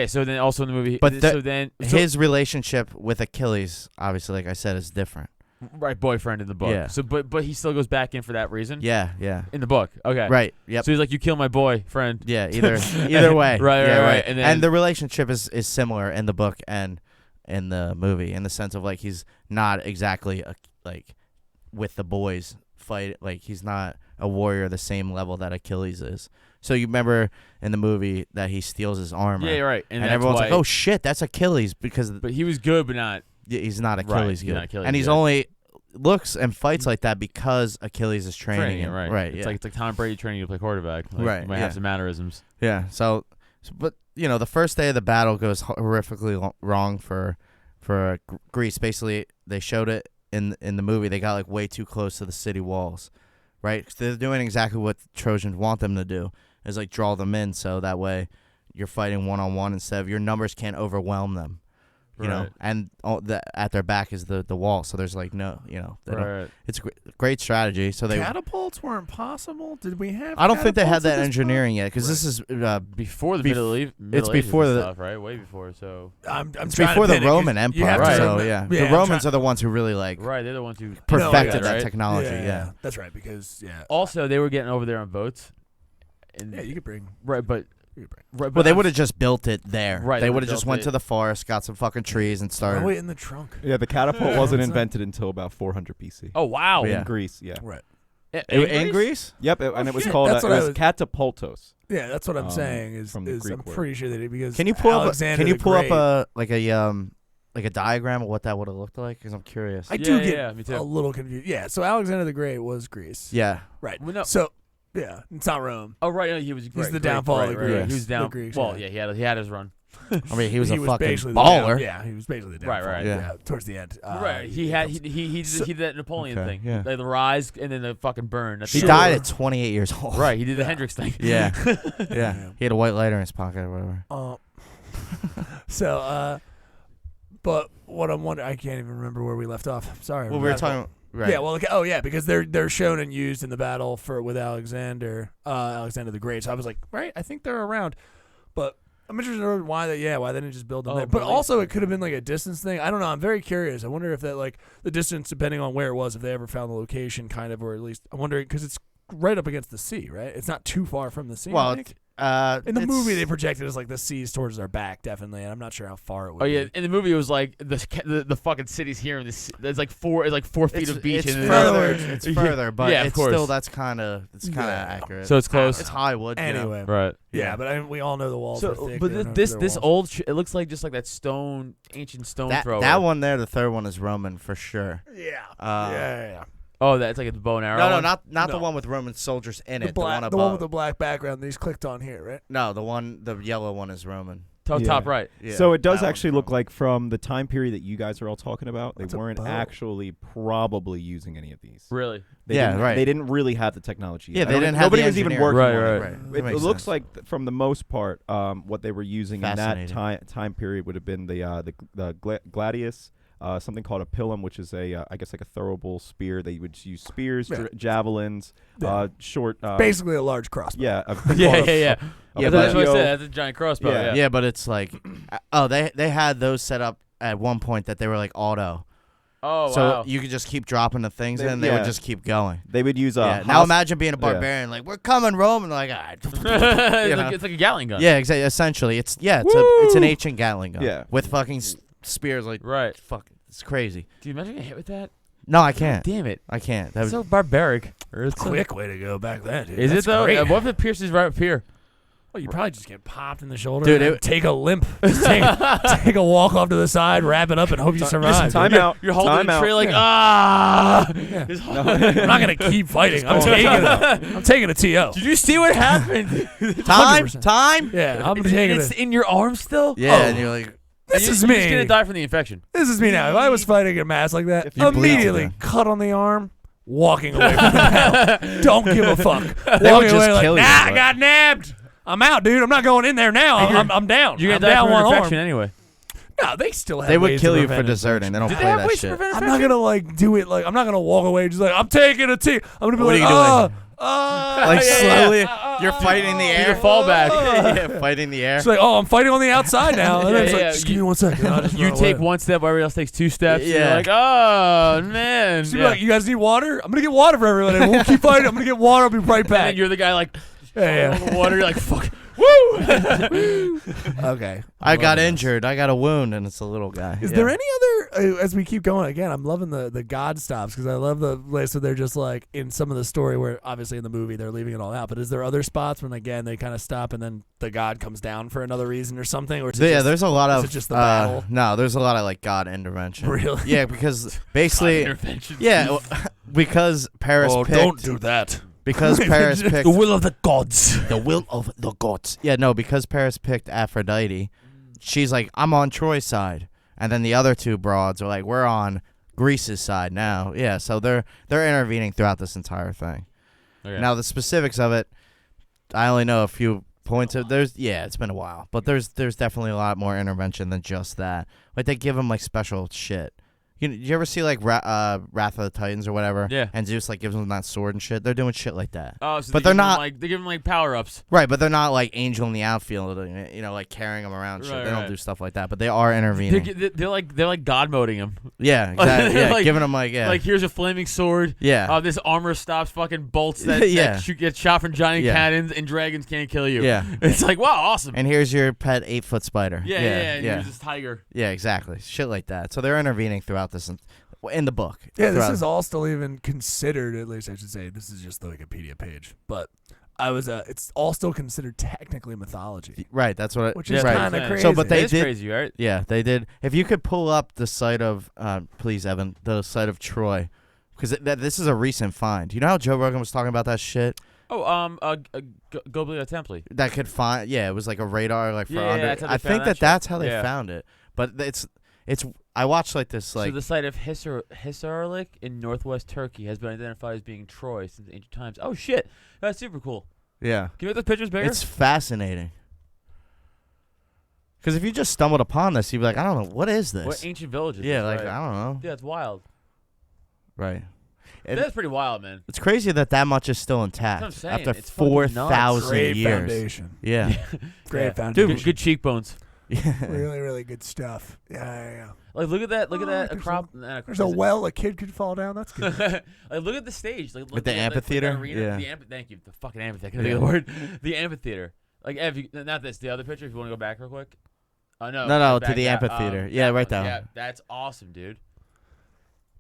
so then also in the movie, but so then his relationship with Achilles, obviously, like I said, is different. right boyfriend in the book. Yeah. So but he still goes back in for that reason. Yeah. In the book. Okay. Right. Yep. So he's like, you kill my boyfriend. Yeah. Either way. Right, Yeah, right. And then the relationship is similar in the book and in the movie, in the sense of like he's not exactly like with the boys fight. Like he's not a warrior the same level that Achilles is. So you remember in the movie that he steals his armor. Yeah, you're right. And that's everyone's why, like, "Oh shit, that's Achilles," because but he was good, but not. he's not Right, Achilles he's good, not Achilles and he's good. only looks and fights like that because Achilles is training him. Right. Right. It's like Tom Brady training you to play quarterback. Like, Right, You might yeah. have some mannerisms. Yeah. So, but you know, the first day of the battle goes horrifically wrong for Greece. Basically, they showed it in the movie. They got like way too close to the city walls, right? 'Cause they're doing exactly what the Trojans want them to do, is like draw them in, so that way you're fighting one-on-one instead of your numbers can't overwhelm them. You know, Right. and at their back is the wall, so there's like no, you know, they don't- Right. it's a great strategy. So they, Catapults weren't possible. Did we have? I don't think they had catapults at that this engineering yet, because this is Before the Bef- Middle Ages. it's before the- stuff, right? Way before. So. I'm it's trying to before the pin it 'cause Roman you Empire. have to Right. So remember- yeah, I'm the Romans trying- are the ones who really like Right, they're the ones who perfected that, that right? technology. Yeah, Yeah. that's right. Because Also, they were getting over there on boats. And, yeah, you could bring. right, but You could bring. right, but Well, they I'm- would have just built it there. Right, They they would would've have just built went it. to the forest, got some fucking trees, and started. Throw it in the trunk. Yeah, the catapult wasn't What's that? invented until about 400 BC. Oh wow! Yeah. In Greece, yeah. Right. In Greece? Yep, and it was shit, called that's it what I was was- catapultos. Yeah, that's what I'm saying. Is from the Greek I'm word. pretty sure that it because Can you pull Alexander up? Can you the pull Great- up a diagram of what that would have looked like? Because I'm curious. I do Yeah, get yeah, me too. a little confused. Yeah, so Alexander the Great was Greece. Yeah. Right. Well, no. So yeah, it's not Rome. Oh right, no, he was. the downfall of the Greeks. He was down. The Greeks, well, yeah. yeah, he had his run. I mean, he was a fucking basically the baller. yeah, he was basically the Right, downfall. right. Yeah. Towards the end. Right, he did that Napoleon Okay, thing. yeah. Like the rise and then the fucking burn. That's He it. died at 28 years old. Right, he did the Hendrix thing. Yeah. Yeah. He had a white lighter in his pocket or whatever. But what I'm wondering, I can't even remember where we left off. Sorry. Well, we were talking. Right. Yeah, well, because they're shown and used in the battle with Alexander the Great. So I was like, right, I think they're around, but I'm interested to know why they didn't just build them there. But really? also, it could have been like a distance thing. I don't know. I'm very curious. I wonder if that like the distance, depending on where it was, if they ever found the location, kind of, or at least I'm wondering because it's right up against the sea, right? It's not too far from the sea. Well, I think. In the it's- movie, they projected as like the seas towards their back, definitely, and I'm not sure how far it would. Oh yeah, be. in the movie it was like the fucking city's here, and this there's like 4 feet of beach. It's and further. words, It's further, but Yeah, of it's course. still that's kind of accurate. So it's close. It's Hollywood. you know? Anyway, Right. yeah, but we all know the walls are So, thick. but they don't have this their this walls. old it looks like just like that ancient stone thrower. That one there, the third one is Roman for sure. Yeah. Uh, yeah. Oh, that's like a bow and arrow. No, one? not the No. one with Roman soldiers in The it. black, the the one one above. with the black background. These clicked on here, right? No, the yellow one is Roman. Top Yeah. right. Yeah, So it does that actually one's look Roman. like from the time period that you guys are all talking about, they That's a weren't bow. actually probably using any of these. Really? They Yeah, didn't, right. They didn't really have the technology. Yeah, yet. I they don't didn't think- have the Nobody was even engineering. working Right, on right. it. That It makes looks sense. like, for the most part, what they were using in that Fascinating. time period would have been the gladius. Something called a pilum, which is I guess like a throwable spear. They would use spears, Yeah. javelins, Yeah. short. Basically a large crossbow. Yeah. Yeah. Yeah, Yeah, but- that's what I Yo- said. That's a giant crossbow. Yeah. Yeah. Yeah, but it's like, they had those set up at one point that they were like auto. Oh So wow. you could just keep dropping the things They- in, and they would yeah. just keep going. They would use Now imagine being a barbarian, like, we're coming, Rome, and like, all right. it's, you know? like, it's like a Gatling gun. Yeah, exactly. Essentially, it's an Woo! ancient Gatling gun. Yeah. With fucking spears, like, Right. fuck, it's crazy. Do you imagine getting hit with that? No, I can't. Damn it. I can't. That That's would, so barbaric. Or it's Quick way to go back then. Dude. Is That's it though? Great. What if it pierces right up here? Well, you probably just get popped in the shoulder. Dude, and then take a limp. Just take a walk off to the side, wrap it up, and hope you survive. Time out. You're holding Time the out. tray like Yeah. ah. Yeah. Just- I'm not gonna keep fighting. I'm taking it. I'm taking a TO. Did you see what happened? time? 100%. Time? Yeah, I'm taking It's it. in your arm still. Yeah, Oh. and you're like, This is You're me. just gonna die from the infection. This is me now. If I was fighting a mass like that, If you bleed immediately to death. cut on the arm, walking away from the battle. Don't give a fuck. They would Walking just away like, kill you, I but- got nabbed. I'm out, dude. I'm not going in there now. I'm down. You're I'm gonna die down from one an arm. infection anyway. No, they still have they would ways kill to you for prevent deserting. They don't Did play they have that ways to shit. prevent I'm not gonna like do it like I'm not gonna walk away just like I'm taking a T. I'm gonna be What are like, you doing? yeah, Like slowly, you're fighting the air. Your fallback. Yeah, fighting the air. It's like, oh, I'm fighting on the outside now. And then it's Yeah, like, yeah, just give me 1 second. I'll just You run take away. one step while everybody else takes 2 steps. And Yeah. you're like, oh man. Just be Yeah. like, you guys need water? I'm gonna get water for everyone. And we'll keep fighting. I'm gonna get water. I'll be right and back. then you're the guy like Yeah, on the water. You're like, fuck. Woo! Okay. I got love this. injured. I got a wound, and it's a little guy. Is Yeah. there any other, as we keep going, again, I'm loving the God stops because I love the place where they're just like in some of the story where obviously in the movie they're leaving it all out. But is there other spots when, again, they kind of stop and then the God comes down for another reason or something? Or is it Yeah, just, there's a lot is of it just the battle? no, there's a lot of like God intervention. Really? Yeah, because basically, Intervention. yeah, because Paris picked. don't do that. Because Paris picked The will of the gods. the will of the gods. Yeah, no, because Paris picked Aphrodite, she's like, I'm on Troy's side, and then the other two broads are like, we're on Greece's side now. Yeah, so they're intervening throughout this entire thing. Okay. Now the specifics of it, I only know a few points. It's been a while, but there's definitely a lot more intervention than just that. Like they give them like special shit. You ever see like Wrath of the Titans or whatever? Yeah. And Zeus like gives them that sword and shit. They're doing shit like that. Oh, so But they they're give them, not- like they give them like power ups. Right, but they're not like Angel in the outfield, like carrying them around. And shit. Right, They don't right. do stuff like that, but they are intervening. They're like God moding him. Yeah, exactly. Yeah, Like- giving them like Like here's a flaming sword. yeah, This armor stops fucking bolts that, Yeah. that get shot from giant Yeah. cannons, and dragons can't kill you. yeah. It's like wow, awesome. And here's your pet 8-foot spider. yeah. And here's this tiger. Yeah, exactly. Shit like that. So they're intervening throughout this in the book. Yeah, this Throughout- is all still even considered, at least I should say. This is just the Wikipedia page. But it's all still considered technically mythology, right. That's what. which yeah, is right. kind of So, crazy. So, but they It is did- crazy, right? Yeah, they did. If you could pull up the site of, please, Evan, the site of Troy, because this is a recent find. You know how Joe Rogan was talking about that shit? Oh, Goblia Temple. That could find. Yeah, it was like a radar, like for Yeah, under. that's how they I found think that shit. that's how they Yeah. found it. But it's. I watched like this So like. the site of Hisarlik in northwest Turkey has been identified as being Troy since ancient times. Oh shit, that's super cool. Yeah. Can you make those pictures bigger? It's fascinating. Because if you just stumbled upon this, you'd be like, I don't know, what is this? What ancient villages? Yeah, is, like right? I don't know. Yeah, it's wild. Right. It- That's pretty wild, man. It's crazy that much is still intact That's what I'm saying. after It's fucking nuts. 4,000 Great years. foundation. Yeah. Great Yeah. foundation. Good cheekbones. Yeah. Really, really good stuff. Yeah. Like look at that. Look at that. There's a well a kid could fall down. That's good. Like look at the stage. Like, With the look at, amphitheater? Like, the arena, Yeah. Thank you. The fucking amphitheater. I couldn't think of the word. The amphitheater. Like, Ev, not this. The other picture. If you want to go back real quick. Oh no. No, back to the that, amphitheater. Yeah, right there. Yeah, that's awesome, dude.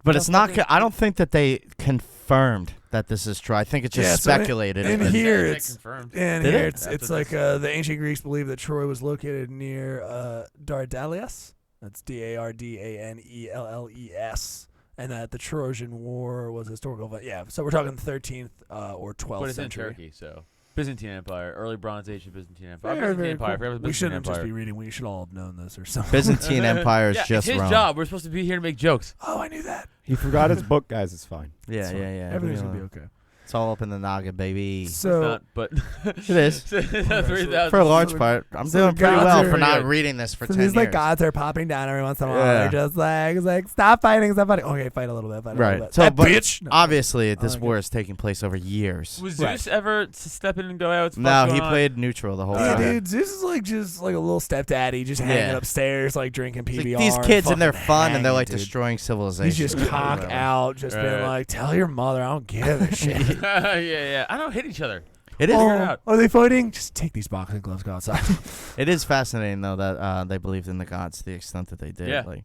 But it's not. I don't think that they confirmed that this is true. I think it's just speculated. And here it's confirmed. And here it's like the ancient Greeks believed that Troy was located near Dardalias. That's Dardanelles, and that the Trojan War was a historical event. Yeah, so we're talking 13th or 12th but it's century. in Turkey, so Byzantine Empire, early Bronze Age of Byzantine Empire. Very, Byzantine very Empire. cool. I forgot it was We Byzantine shouldn't Empire. just be reading. We should all have known this or something. Byzantine Empire is Yeah, just it's his wrong. job. We're supposed to be here to make jokes. Oh, I knew that. He forgot his book, guys. It's fine. Yeah. Everything's gonna be okay. It's all up in the noggin, baby. So Not, but It is. 3,000. For a large part. I'm so doing the pretty gods well are for not good. reading this for So 10 these years. like gods are popping down every once in a while. Yeah. They're just like stop fighting, stop fighting. Okay, fight a little bit, fight a little bit. So, That but bitch. No. obviously, this like war is taking place over years. Was Right. Zeus ever to step in and go out? No, he played neutral the whole Yeah, time. dude, Zeus is like just like a little stepdaddy, just hanging upstairs, like drinking It's PBR. like these kids and they're fucking fun and they're hanging, like dude. destroying civilization. He's just cock out, just being Right. like, "Tell your mother I don't give a shit." yeah. I don't hit each other. It is. Figure it out. Are they fighting? Just take these boxing gloves, go outside. It is fascinating though that they believed in the gods to the extent that they did. Yeah. Like,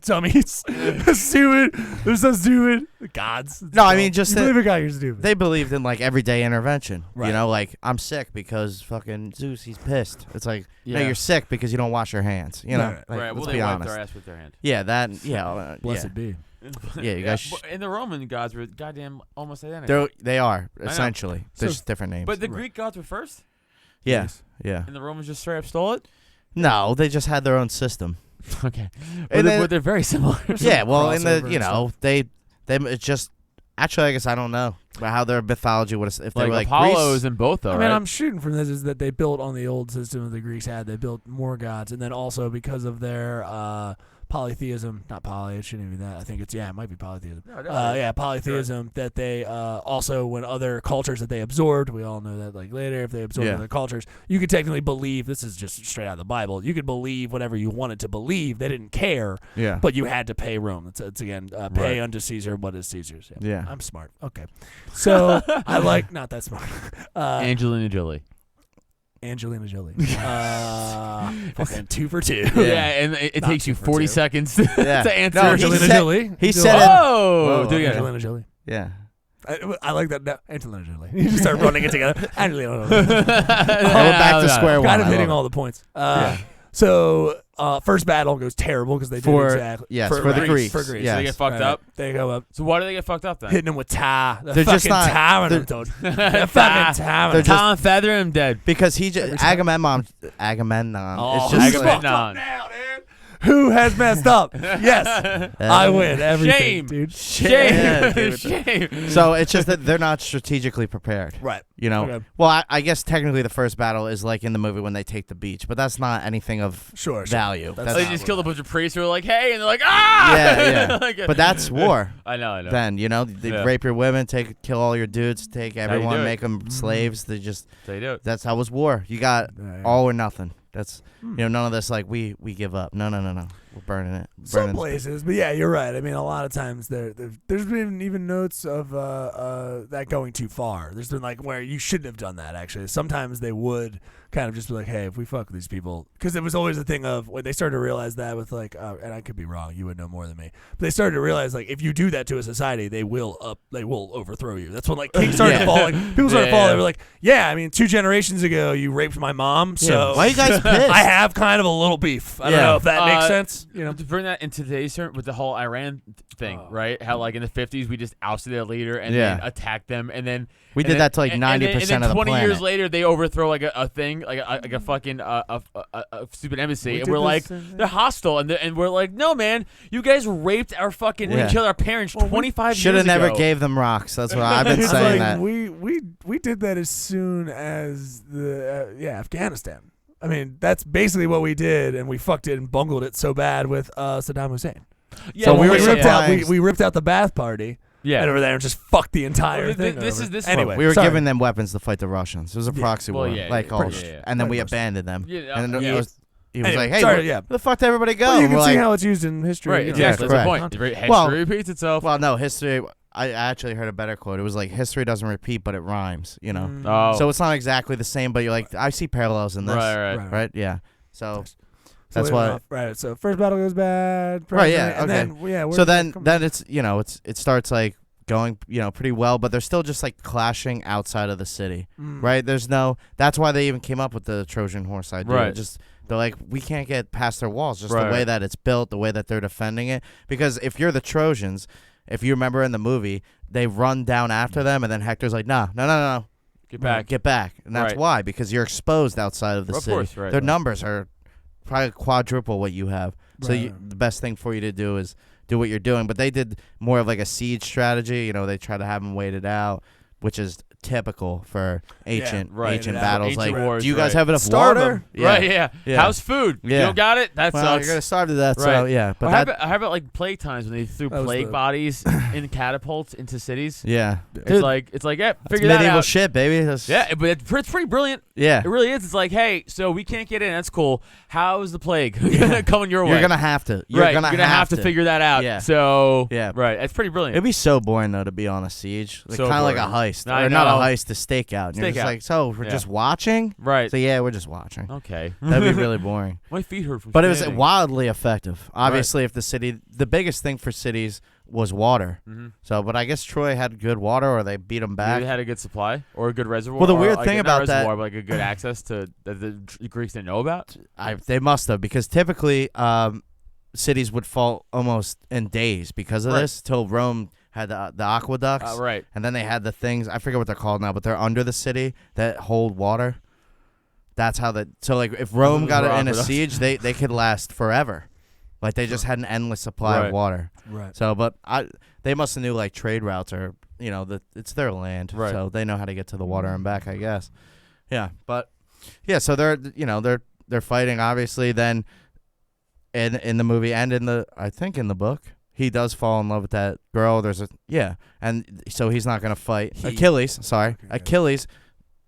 Dummies, stupid. They're so stupid. The gods. It's No, I dumb. mean, just you that- believe a guy, you're stupid. they believed in like everyday intervention. Right. You know, like I'm sick because fucking Zeus, he's pissed. It's like, no, Yeah. you're sick because you don't wash your hands. You know, Right. like, Right. Well, let's they be wiped honest. their ass with their hand. Yeah, that. Yeah, Blessed be. yeah. You guys. But- and the Roman gods were goddamn almost identical. They are know. essentially. They're So- just different names. But the Greek gods were first, yeah, yeah. and the Romans just straight up stole it. No, they just had their own system. Okay, And but then- they're very similar. Yeah, well, in the crossover you and know they it's just actually I guess I don't know about how their mythology would if they like were like Apollo's Greece. in both though, I right? mean, I'm shooting from this is that they built on the old system that the Greeks had. They built more gods, and then also because of their polytheism, not poly, it shouldn't even be that. I think it's it might be polytheism. Polytheism that they also when other cultures that they absorbed, we all know that like later if they absorbed Yeah. other cultures, you could technically believe this is just straight out of the Bible. You could believe whatever you wanted to believe. They didn't care, Yeah, but you had to pay Rome. It's again pay unto Caesar what is Caesar's. Yeah. I'm smart. Okay, so I like not that smart. Angelina Jolie. Angelina Jolie. Fucking 2 for 2. Yeah, and it Not takes you 2 for 40 2. seconds Yeah. to answer. No, he Angelina said- Jolie. he said it- Whoa, do it again. Angelina Jolie. yeah. I like that. No, Angelina Jolie. You just start running it together. Angelina Jolie. We're back to square one. Kind of I hitting love all the points. So first battle goes terrible because they For- did exactly yes, for the Greeks. For Greece. Yeah. So they get fucked Right. up. They go up So why do they get fucked up then? hitting them with tar. They're They're just fucking not- tarring they're- them, dude. They're fucking tarring they're them. just- Tom Feather him dead. Because he just Agamemnon. Oh, it's just fucked like, up Agamemnon. now, dude. Who has messed up? Yes, I win everything, Shame. dude. Yeah, Shame. dude. Shame. So it's just that they're not strategically prepared. Right. You know. Okay. Well, I guess technically the first battle is like in the movie when they take the beach, but that's not anything of Sure. value. That's That's They not just what killed a bunch of priests who were like, "Hey," and they're like, "Ah!" Yeah. Like, But that's war. I know. Then you know they Yeah. rape your women, kill all your dudes, take you everyone, do it. make them slaves. They just They do it. that's how it was war. You got Yeah, yeah. all or nothing. That's you know none of this like we give up. No. We're burning it. Some Burning places, but yeah, you're right. I mean, a lot of times there's been even notes of that going too far. There's been like where you shouldn't have done that. Actually, sometimes they would kind of just be like, "Hey, if we fuck with these people," because it was always a thing of when they started to realize that with like, and I could be wrong, you would know more than me, but they started to realize like if you do that to a society, they will overthrow you. That's when like kings started to fall. Like people started to fall. They were like, "Yeah, I mean, 2 generations ago, you raped my mom, so Why are you guys pissed? I have kind of a little beef. I don't Yeah. know if that makes sense. You know." To bring that into today's term with the whole Iran thing, right? How like in the 50s we just ousted their leader and Yeah. then attacked them, and then We and did then- that to like and 90% then of the 20 years planet. later they overthrow like a thing like a fucking a stupid embassy, and we're like they're hostile, and we're like, no man, you guys raped our fucking Yeah. we killed our parents 25 Should years have never ago. gave them rocks. That's what I've been It's saying. like That we did that as soon as the Afghanistan. I mean, that's basically what we did, and we fucked it and bungled it so bad with Saddam Hussein. Yeah, So well, we were ripped out. supplying- We ripped out the Bath Party. Yeah. and over there and just fucked the entire Well, thing. this over. is this. Anyway, we were sorry. giving them weapons to fight the Russians. It was a proxy Well, war, yeah, like yeah, all, pretty- yeah. and then we Pretty much. abandoned them. Yeah, and then yeah. he was Anyway, like, "Hey, sorry, where yeah. the fuck did everybody go?" Well, you And can we're see like, how it's used in history. Right, you know. exactly. Yeah, That's the correct. point. History Well- repeats itself. "Well, no, history. I actually heard a better quote. It was like, history doesn't repeat, but it rhymes, you know? Oh. So it's not exactly the same, but you're like, I see parallels in this. Right. Yeah. So So that's wait, why. Right. So first battle goes bad. Right, yeah, And okay. then, yeah. So then it's, you know, it starts like going, you know, pretty well, but they're still just like clashing outside of the city, right? That's why they even came up with the Trojan horse idea. Right. Just they're like, we can't get past their walls, just Right. the way that it's built, the way that they're defending it. Because if you're the Trojans, if you remember in the movie, they run down after them, and then Hector's like, no, Get back. get back, and that's Right. why, because you're exposed outside of the Of city. course, right, Their right. numbers are probably quadruple what you have. So Right. the best thing for you to do is do what you're doing. But they did more of like a siege strategy. You know, they try to have them waited out, which is typical for ancient right. ancient Yeah, battles. ancient like, wars, do you guys right. have enough Starve water? them. Yeah. Right, yeah. Yeah. How's food? Yeah. You don't got it? That Well, sucks. you're gonna starve to death. So Right. yeah, but Well, that, how about like plague times when they threw That was plague the- bodies in catapults into cities? yeah, It's like yeah, it's figure that medieval out. shit, baby. That's- Yeah, but it's pretty brilliant. yeah. It really is. It's like, hey, so we can't get in. That's cool. How's the plague coming your way? You're gonna have to. You're right. gonna You're gonna have to figure that out. Yeah. So Yeah. right. That's pretty brilliant. It'd be so boring though to be on a siege, like, So kind of like a boring. heist, I or not a know. heist, a stakeout. And you're just Stakeout. like, so we're Yeah. just watching. right. So yeah, we're just watching. Okay. That'd be really boring. My feet hurt from. But it was standing. wildly effective. Obviously, if the biggest thing for cities was water. Mhm. So, but I guess Troy had good water, or they beat him back. Maybe they had a good supply or a good reservoir. Well, the or, weird like, thing not about that- reservoir, but like a good access to that the Greeks didn't know about. They must have, because typically cities would fall almost in days because of Right. this, till Rome had the aqueducts. Right. And then they had the things, I forget what they're called now, but they're under the city that hold water. That's how so like if Rome got in a Aqueducts. siege, they could last forever. Like they just had an endless supply Right. of water. Right. So, but they must have knew like trade routes, or you know, it's their land, Right. so they know how to get to the water and back, I guess. Yeah, but yeah, so they're fighting obviously. Then in the movie and I think in the book, he does fall in love with that girl. And so he's not gonna fight Achilles. Sorry, Achilles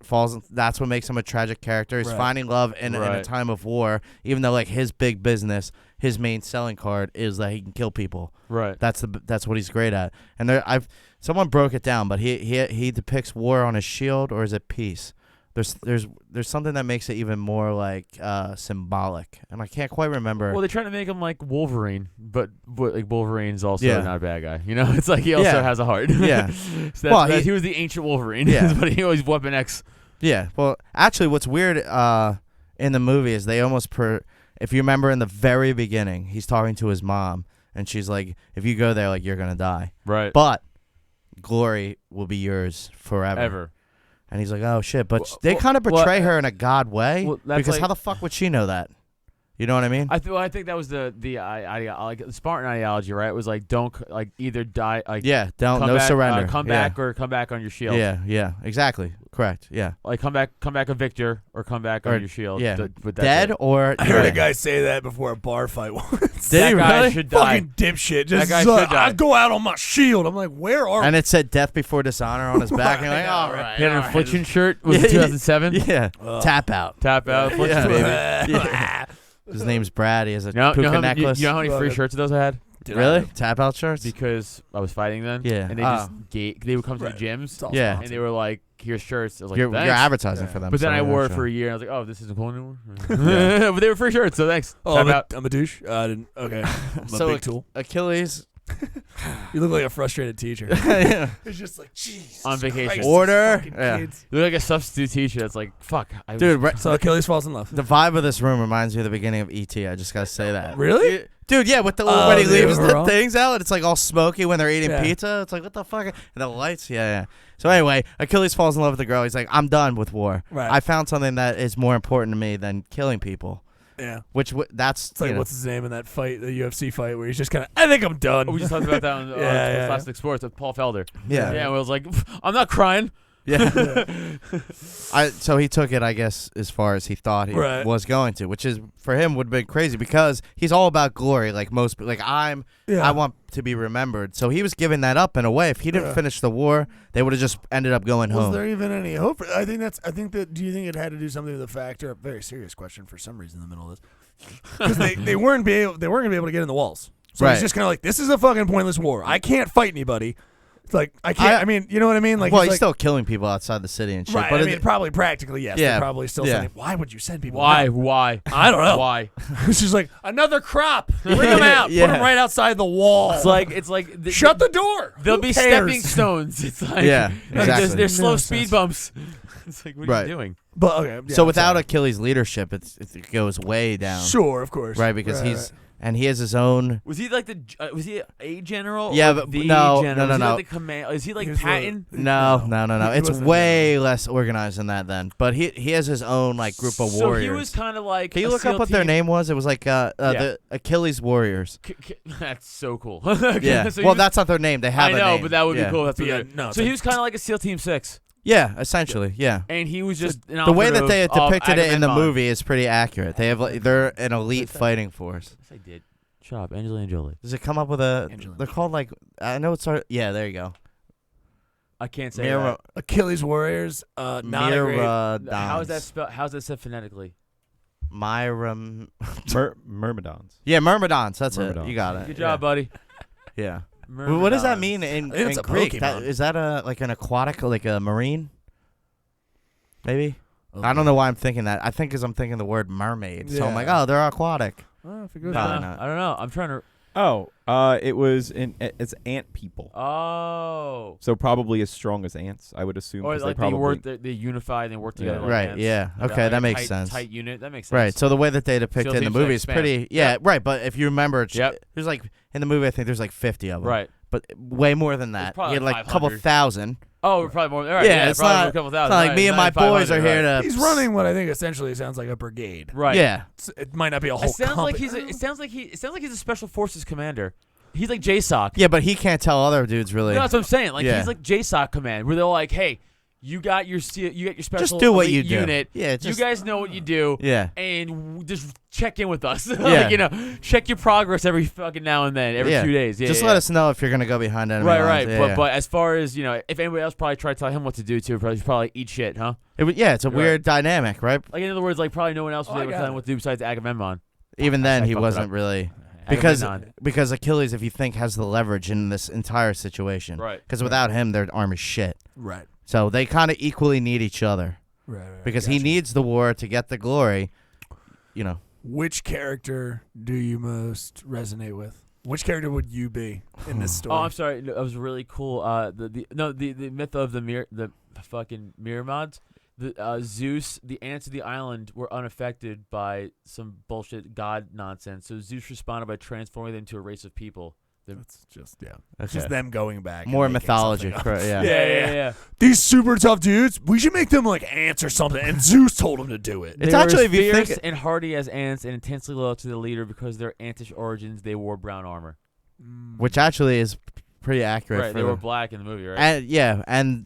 falls. That's what makes him a tragic character. He's Right. finding love in a Right. time of war, even though like his big business, his main selling card is that he can kill people. Right. That's what he's great at. And someone broke it down, but he depicts war on his shield, or is it peace? There's something that makes it even more like symbolic, and I can't quite remember. Well, they try to make him like Wolverine, but like Wolverine's also Yeah. not a bad guy. You know, it's like he also Yeah. has a heart. Yeah. So Well, he was the ancient Wolverine. Yeah. But he always Weapon X. Yeah. Well, actually, what's weird in the movie is they almost if you remember in the very beginning, he's talking to his mom, and she's like, "If you go there, like you're gonna die, Right. but glory will be yours forever." Ever. And he's like, "Oh shit!" But Well, they well, kind of portray well, her in a god way, well, that's because like- how the fuck would she know that? You know what I mean? I think that was the Spartan ideology, right? It was like don't like either die like Yeah, come no back, surrender. come Yeah. back or come back on your shield. Yeah, exactly. Correct. Yeah. Like come back a victor or come back Or- on your shield. yeah. But that's Dead it. or I heard a yeah. guy say that before a bar fight once. Did he That guy really? should die. Fucking dipshit. Just guy should die. I go out on my shield. I'm like, where are And it said "Death Before Dishonor" on his back. And you're like, all right. He had an all right. affliction shirt. Was Yeah, it 2007? Yeah. Tap out. Tap out. Affliction, Yeah. baby. Yeah. His name's Brad. He has a You know puka how necklace. you know how many free shirts of those I had? Really? Tap out shirts? Because I was fighting then. Yeah. And they Ah. they would come to the gyms. Yeah. And they were like, here's shirts. I was like, You're thanks. advertising for them. But then so I yeah, wore it sure. for a year, and I was like, "Oh, this isn't cool anymore." But they were free shirts, so thanks. Oh, Tap out. I'm a douche. I didn't. Okay. I'm So a big tool. Achilles. You look like a frustrated teacher. Yeah. It's just like, jeez. On vacation. Order. Yeah. You look like a substitute teacher. That's like, fuck. Dude, So Achilles falls in love. the vibe of this room reminds me of the beginning of E.T. I just gotta say that. Really? Dude, yeah, with the Oh, when he the leaves the overall? things out, it's like all smoky when they're eating Yeah. pizza. It's like, what the fuck? And the lights, yeah. So anyway, Achilles falls in love with the girl. He's like, I'm done with war. Right. I found something that is more important to me than killing people. Yeah. That's It's like, you know, what's his name in that fight, the UFC fight, where he's just kind of, I think I'm done. Oh, we just talked about that on Yeah. Plastic Sports with Paul Felder. Yeah. Yeah, I was like, I'm not crying. Yeah. So he took it, I guess, as far as he thought he Right. was going to, which is for him would have been crazy because he's all about glory. Like most, like I want to be remembered. So he was giving that up in a way. If he didn't finish the war, they would have just ended up going Was home. there even any hope? I think that. Do you think it had to do something with the factor? A very serious question for some reason in the middle of this, because they weren't gonna be able to get in the walls. So Right. it's just kind of like, this is a fucking pointless war. I can't fight anybody. It's like I can't. I mean, you know what I mean? Like, well, he's he's like, still killing people outside the city and shit. right. But I mean, probably practically yes. Yeah. They're probably still Yeah. sending. Why would you send people? Why? out? Why? I don't know. Why? It's just like another crop. Bring them out. Yeah. Put them right outside the wall. It's like shut the door. There'll Who be cares? stepping stones. It's like Yeah, like, exactly. there's slow No speed sense. bumps. It's like what are Right. you doing? But okay. Yeah, so without sorry. Achilles' leadership, it goes way down. Sure, of course. Right, because Right, he's and he has his own. Was he like was he a general? Yeah, or but the no, general? no, Was he no. like the command? Is he like He was Patton? No. He It's wasn't way less organized than that then. But he has his own like group of So warriors. he was kind of like. Can you a look up SEAL what their team. name was? It was like the Achilles Warriors. That's so cool. Yeah. So he well, was- that's not their name. They have I a know, name. but that would Yeah. be cool. That's what Yeah, they- no, it's so he like- was kind of like a SEAL Team 6, Yeah, essentially. Yeah. and he was just The way that they depicted it in the movie. movie is pretty accurate. They have they're an elite fighting force. Yes, I did. Shut up, Angelina Jolie. Does it come up with a? Angelina They're called like I know it's yeah. There you go. I can't say Mira, Achilles Warriors. Not a great. that. How is that spelled? How's that said phonetically? Myrmidons. Yeah, Myrmidons. That's it. Myrmidons. You got it. Good job, buddy. Yeah. Well, what does that mean in I think it's a Greek? Pokemon. Is that like an aquatic, like a marine? Maybe. I don't know why I'm thinking that. I think because I'm thinking the word mermaid. So I'm like, Yeah. oh, they're aquatic. Well, if it goes Probably down. not. I don't know. I'm trying to. Oh, it was it's ant people. Oh. So probably as strong as ants, I would assume. Or 'cause like they probably work, they unify and they work together. Yeah. like Right, ants. yeah. Like Okay, like that a makes tight, sense. Tight unit. That makes sense. Right. So the way that they depict it in the Teams movie like is spam. pretty. Yeah, right. But if you remember, there's like in the movie, I think there's like 50 of them. Right. But way more than that. probably You had like a couple 500. thousand. Oh, we're probably more. All right, Yeah, it's probably not- a couple It's thousand. not like right, me and my 9,500, boys are here right. to. He's running what I think essentially sounds like a brigade. Right. Yeah. It might not be a whole. It sounds like company. it sounds like he's a special forces commander. He's like JSOC. Yeah, but he can't tell other dudes really. No, that's what I'm saying. Like Yeah. he's like JSOC command, where they're like, "Hey, you got your special Just do what elite you do. unit. Yeah, you just- guys know what you do. Yeah. and just check in with us. Yeah. Like, check your progress every fucking now and then, every Yeah. few days. Yeah, Just yeah, let yeah. us know if you're gonna go behind enemy Right, lines. right. Yeah, but yeah. but as far as if anybody else probably tried to tell him what to do too, probably eat shit, huh? It's a Right. weird dynamic, right? Like in other words, like probably no one else was I able to got tell him it. what to do besides Agamemnon. Even then, I he fucked it wasn't up. really because Agamemnon. Achilles, if you think, has the leverage in this entire situation. Right. Because without him, their army's shit. Right. So they kind of equally need each other Right. because he needs the war to get the glory. Which character do you most resonate with? Which character would you be in this story? Oh, I'm sorry. No, that was really cool. The myth of the fucking Myrmids. The Zeus, the ants of the island were unaffected by some bullshit god nonsense. So Zeus responded by transforming them to a race of people. It's just Okay. just them going back. and More making mythology, something up. correct, yeah. Yeah. These super tough dudes. We should make them like ants or something. And Zeus told them to do it. It's They were actually, as if you fierce think, and hardy as ants and intensely loyal to the leader because of their antish origins. They wore brown armor. which actually is pretty accurate. Right, for they were the- black in the movie, right? and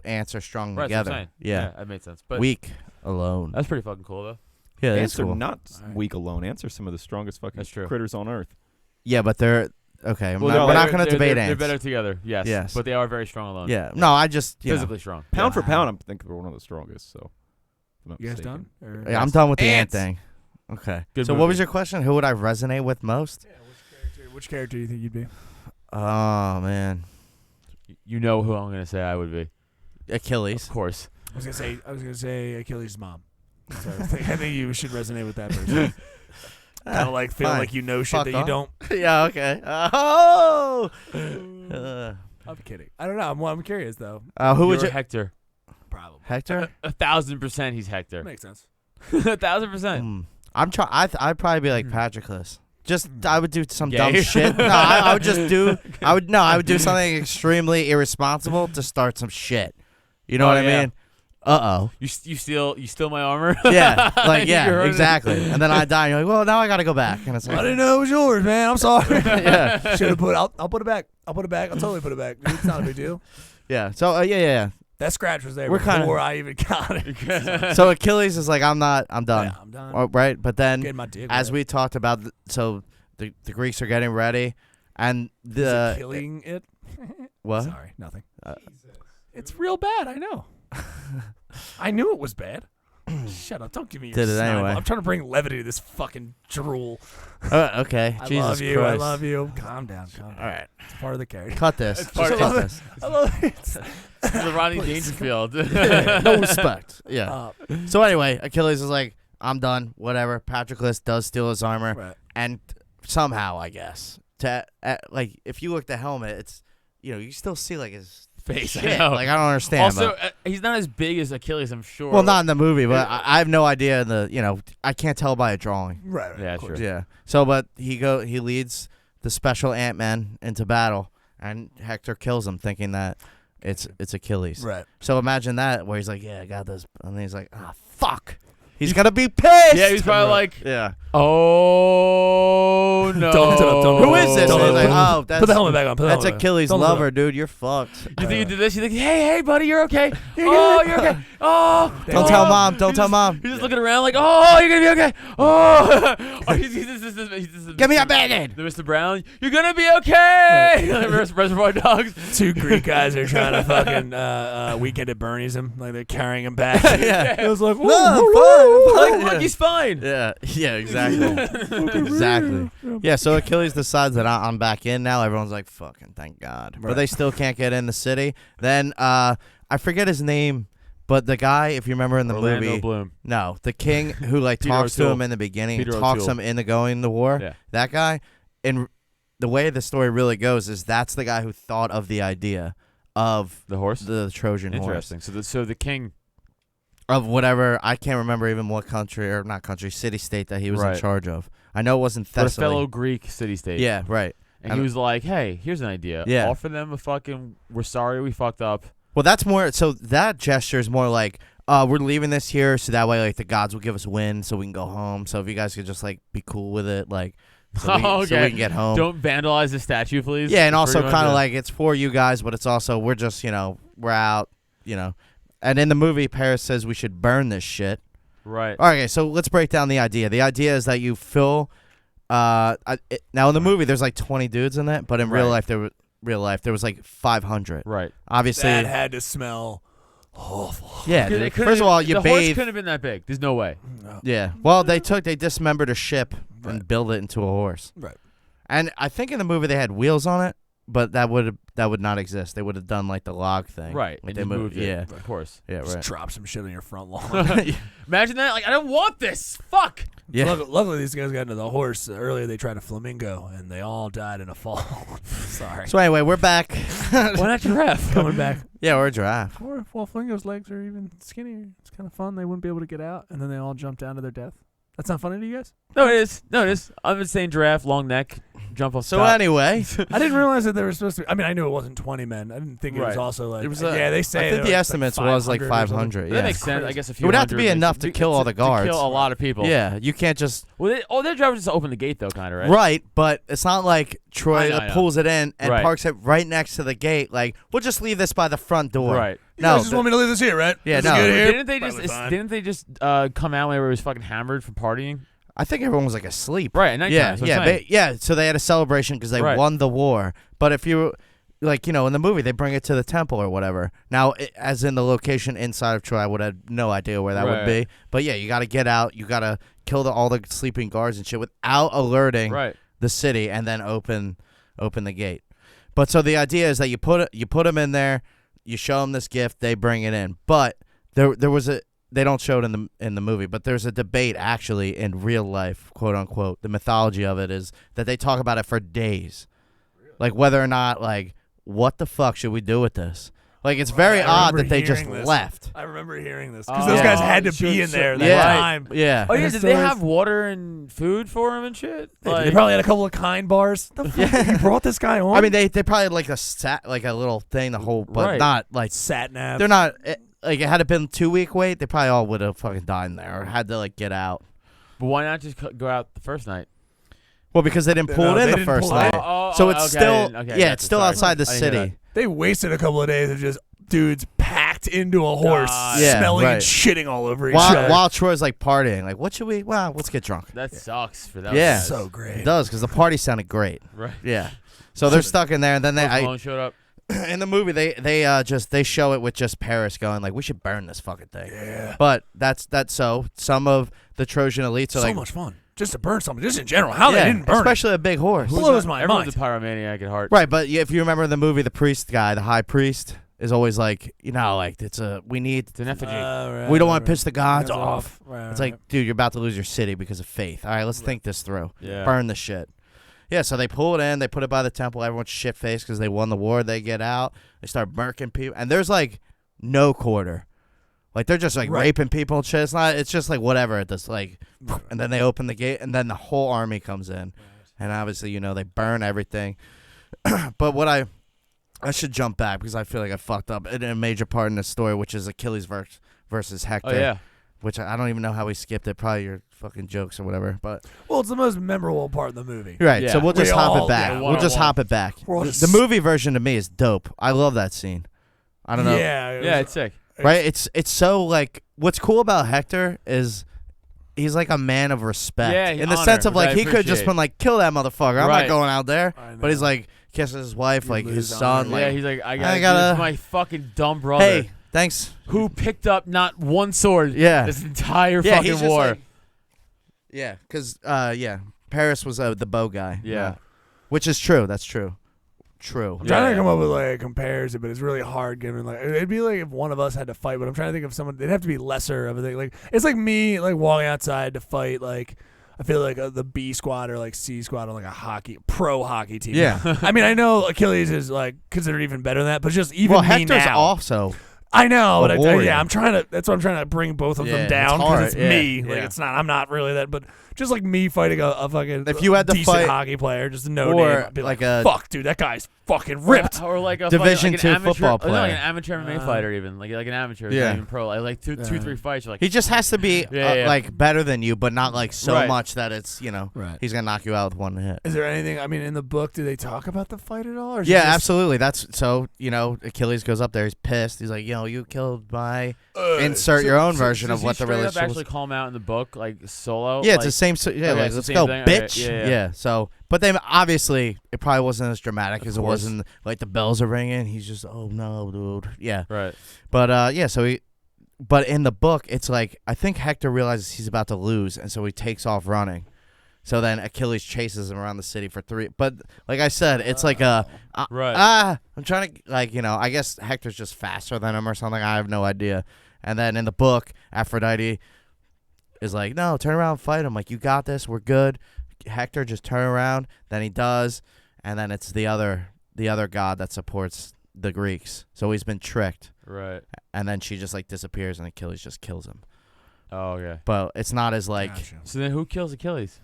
ants are strong Right, that's what I'm together. saying. Yeah. that made sense. But Weak alone. that's pretty fucking cool, though. Yeah, that's Ants are cool. not All right. weak alone. Ants are some of the strongest fucking That's true. critters on Earth. Yeah, but they're okay. Well, we're not going to they're- debate they're, ants. They're better together, yes. Yes. But they are very strong alone. Yeah. No, I just Physically strong. Pound for pound, I think they're one of the strongest. So, if I'm not You guys mistaken. done? Or- Yeah, I'm done with the Ants. ant thing. Okay. Good so what movie. was your question? Who would I resonate with most? Which character do you think you'd be? Oh man, You know who I'm going to say I would be. Achilles. Of course. I was gonna say Achilles' mom. So I think you should resonate with that person. Kind of like feel fine. like you know shit Fuck that you off. don't. Yeah. Okay. Oh. I'm kidding. I don't know. I'm curious though. Who would You're you? Hector. Probably Hector. 1,000% he's Hector. makes sense. 1,000%. I'm trying. I'd probably be like Patroclus. Just I would do some Gay? dumb shit. No, I would just do. I would do something extremely irresponsible to start some shit. You know Oh, what I yeah. mean? Uh You steal my armor? oh. Yeah. Like You heard it. exactly. And then I die. And you're like, well, now I got to go back. And it's I like, didn't know it was yours, man. I'm sorry. yeah. Should have put. I'll put it back. I'll put it back. I'll totally put it back. It's not a big deal. Yeah. So yeah. That scratch was there We're kinda- before I even got it. So Achilles is like, I'm done. Yeah, I'm done. Right. But then Getting my dick as wet. we talked about, so the Greeks are getting ready, and Is it killing it. what? Sorry, nothing. It's real bad. I know. I knew it was bad. Shut up! Don't give me your Did it snide. anyway. I'm trying to bring levity to this fucking drool. Okay. I Jesus love you. Christ. I love you. Calm down. Calm down. All right. It's part of the character. Cut this. Just part of cut it. this. I love it. The Ronnie Dangerfield. No respect. Yeah. Uh, So anyway, Achilles is like, I'm done. Whatever. Patroclus does steal his armor, right. and somehow, I guess, like if you look at the helmet, it's you still see like his Face. I shit. know. Like I don't understand. Also, but, he's not as big as Achilles, I'm sure. well, not in the movie, but I have no idea. I can't tell by a drawing. Right. Yeah, of course. sure. Yeah. So, but he leads the special Ant-Man into battle, and Hector kills him, thinking that it's Achilles. Right. So imagine that, where he's like, "Yeah, I got this," and then he's like, "Ah, fuck." He's gonna be pissed. Yeah, he's probably like, yeah. oh no. Don't- Who is this? Don't- And he's like, don't- oh, that's Put the helmet back on. Put the that's helmet back on. Achilles' Don't look lover, up. dude. You're fucked. You think you did this? You think, hey, buddy, you're okay. Oh, you're okay. Oh, Don't tell mom. Don't tell mom. He's just looking around like, oh, you're gonna be okay. Oh, he's Give me a Band-Aid. The Mr. Brown, you're gonna be okay. Reservoir Dogs. Two Greek guys are trying to fucking Weekend at Bernie's him, like they're carrying him back. Yeah. It was like, No, I'm fine. Like, look, he's fine. Yeah, exactly. Exactly. Yeah, so Achilles decides that I'm back in now. Everyone's like, fucking thank God. But Right. they still can't get in the city. Then, I forget his name, but the guy, if you remember in the Orlando movie. Bloom. No, the king who like Peter talks to O'Toole. him in the beginning, Peter talks O'Toole. him into going to war. Yeah. That guy, and the way the story really goes is that's the guy who thought of the idea of The horse. the Trojan horse. Interesting. So the king. Of whatever, I can't remember even what country, or not country, city-state that he was in Right. charge of. I know it wasn't But a Thessaly. fellow Greek city-state. Yeah, right. And he was like, hey, here's an idea. Yeah. Offer them a fucking, we're sorry we fucked up. Well, that's more, so that gesture is more like, we're leaving this here so that way, like, the gods will give us wind so we can go home. So if you guys could just, like, be cool with it, like, so we can get home. Don't vandalize the statue, please. Yeah, and That's also pretty much kind of it. like, it's for you guys, but it's also, we're just, we're out, And in the movie, Paris says we should burn this shit. Right. Okay, so let's break down the idea. The idea is that you fill. Now in the movie, there's like 20 dudes in it, but in real Right. life, there was like 500. Right. Obviously, That had to smell awful. yeah. It couldn't First of have- all, you the horse bathe. couldn't have been that big. There's no way. Yeah. Well, they dismembered a ship and built it into a horse. Right. And I think in the movie they had wheels on it, but that would not exist. They would have done like the log thing. Right. Like And they just moved it. Yeah. Of course. Yeah. Just Right. drop some shit on your front lawn. Imagine that. Like, I don't want this. Fuck. Yeah. Luckily, these guys got into the horse. Earlier, they tried a flamingo, and they all died in a fall. Sorry. So anyway, we're back. Why not giraffe? Coming back. Yeah, we're a giraffe. Or, well, flamingo's legs are even skinnier. It's kind of fun. They wouldn't be able to get out, and then they all jump down to their death. That's not funny to you guys? No, it is. No, it is. I'm just saying giraffe, long neck, jump off So top. anyway, I didn't realize that there were supposed to be. I mean, I knew it wasn't 20 men. I didn't think it was Right. also like. it was. yeah, they say I think there the was, estimates like was like 500 or something. 500. That Yeah. makes sense. I guess a few It would have to hundred be makes- enough to kill all the guards. To kill a lot of people. Yeah, you can't just. Well, their job is just to open the gate, though, kind of, right? Right, but it's not like Troy I know. pulls it in and Right. parks it right next to the gate. Like, we'll just leave this by the front door. Right. You No, guys just want me to leave this here, right? Yeah, This is no. good here? Didn't they just come out when he was fucking hammered from partying? I think everyone was like asleep. Right, at nighttime, Yeah, that's what yeah, I'm saying. yeah. So they had a celebration because they Right. won the war. But if you, like, in the movie, they bring it to the temple or whatever. Now, as in the location inside of Troy, I would have no idea where that would be. Right. But yeah, you got to get out. You got to kill all the sleeping guards and shit without alerting Right. the city, and then open the gate. But so the idea is that you put them in there, you show them this gift, they bring it in. But there was a. They don't show it in the movie, but there's a debate actually in real life, quote unquote. The mythology of it is that they talk about it for days, like whether or not, like, what the fuck should we do with this? Like, it's very odd remember that they just hearing this. left. I remember hearing this because Oh. those guys Yeah. had to Sure, be in sure. there that Yeah. time. Yeah. Oh, yeah, And did the they stories- have water and food for him and shit? They probably had a couple of kind bars. The fuck? You brought this guy on? I mean, they probably had like a little thing to hold, but Right. not like sat nav. they're not. Like, it had it been 2-week wait, they probably all would have fucking died in there or had to like get out. But why not just go out the first night? Well, because they didn't pull No, it in they the didn't first pull it night, in. so it's okay, still okay, yeah, gotcha, it's still sorry. outside the I didn't hear city. They wasted a couple of days of just dudes packed into a horse, Yeah, smelling right. and shitting all over each While, other. while Troy's like partying, like, what should we? Well, let's get drunk. That sucks for that. Yeah. so great. It does because the party sounded great. Right. Yeah. So they're stuck in there, and then Post Malone showed up. in the movie they show it with just Paris going like, we should burn this fucking thing. Yeah. But that's so some of the Trojan elites are So like, much fun. Just to burn something, just in general. How yeah, they didn't burn especially a big horse. blows my Everyone's mind. a pyromaniac at heart. Right, but if you remember in the movie, the priest guy, the high priest, is always like, like we need It's an effigy. we don't want to piss the gods Hands off. Right, It's like, dude, you're about to lose your city because of faith. All right, let's think this through. Yeah. Burn the shit. Yeah, so they pull it in. They put it by the temple. Everyone's shit-faced because they won the war. They get out. They start murking people. And there's, like, no quarter. Like, they're just, like, raping people and shit. It's just, like, whatever. It's like, and then they open the gate, and then the whole army comes in. And obviously, they burn everything. But what I should jump back because I feel like I fucked up in a major part in the story, which is Achilles versus Hector. Oh, yeah. Which I don't even know how we skipped it. Probably your fucking jokes or whatever. But well, it's the most memorable part of the movie. right, Yeah. so we'll just We hop all- it back. yeah, We'll just one-on-one. hop it back. We're all The just- movie version to me is dope. I love that scene. I don't know. Yeah. Yeah, it's sick. Right? It's so like what's cool about Hector is he's like a man of respect. Yeah, in the honor, sense of which like I he could have just appreciate. been like, kill that motherfucker. I'm Right. not going out there. I know. But he's like kisses his wife, You like his lose son. honor. Like, Yeah, he's like, I gotta, gotta- this is my fucking dumb brother. hey, thanks. Who picked up not one sword Yeah. this entire Yeah, fucking he's just war. like- Yeah, because Paris was the bow guy. Yeah. Which is true. That's true. True. I'm trying Yeah. to come up with like a comparison, but it's really hard given like it'd be like if one of us had to fight, but I'm trying to think of someone. They'd have to be lesser of a thing. Like it's like me like walking outside to fight. Like I feel like the B squad or like C squad on like a pro hockey team. Yeah. I mean I know Achilles is like considered even better than that, but just even Well, me Hector's now. also. I know, a but warrior. I'm trying to. That's what I'm trying to bring both of Yeah, them it's down hard, because it's yeah, me. Like yeah. it's not. I'm not really that, but just like me fighting a fucking If you had to decent fight- hockey player, just a no or name, I'd be like like, a- fuck, dude, that guy's fucking ripped. Or like a Division like an II amateur, football no, like player. an amateur MMA fighter, even like an amateur, Yeah. not even pro. Like two, 3 fights. You're like, He just has to be Yeah. like better than you, but not like so Right. much that it's Right. he's gonna knock you out with one hit. Is there anything? I mean, in the book, do they talk about the fight at all? Or is it Yeah, just, absolutely. That's so Achilles goes up there. He's pissed. He's like, you killed my. Insert so- your own so version does of he what the straight up relationship actually was. call him out in the book, like solo. Yeah, like, it's the same. Yeah, okay, like it's the let's same go, thing? Okay, bitch. yeah. So, but they obviously it probably wasn't as dramatic Of as it course. was in like the bells are ringing. He's just, oh no, dude. Yeah. Right. But yeah, so but in the book, it's like I think Hector realizes he's about to lose, and so he takes off running. So then Achilles chases him around the city for 3. But like I said, it's like Right. I'm trying to I guess Hector's just faster than him or something. I have no idea. And then in the book, Aphrodite is like, no, turn around and fight him. Like, you got this. We're good. Hector, just turn around. Then he does. And then it's the other god that supports the Greeks. So he's been tricked. Right. And then she just like disappears and Achilles just kills him. Oh, okay. But it's not as like Gotcha. So then, who kills Achilles?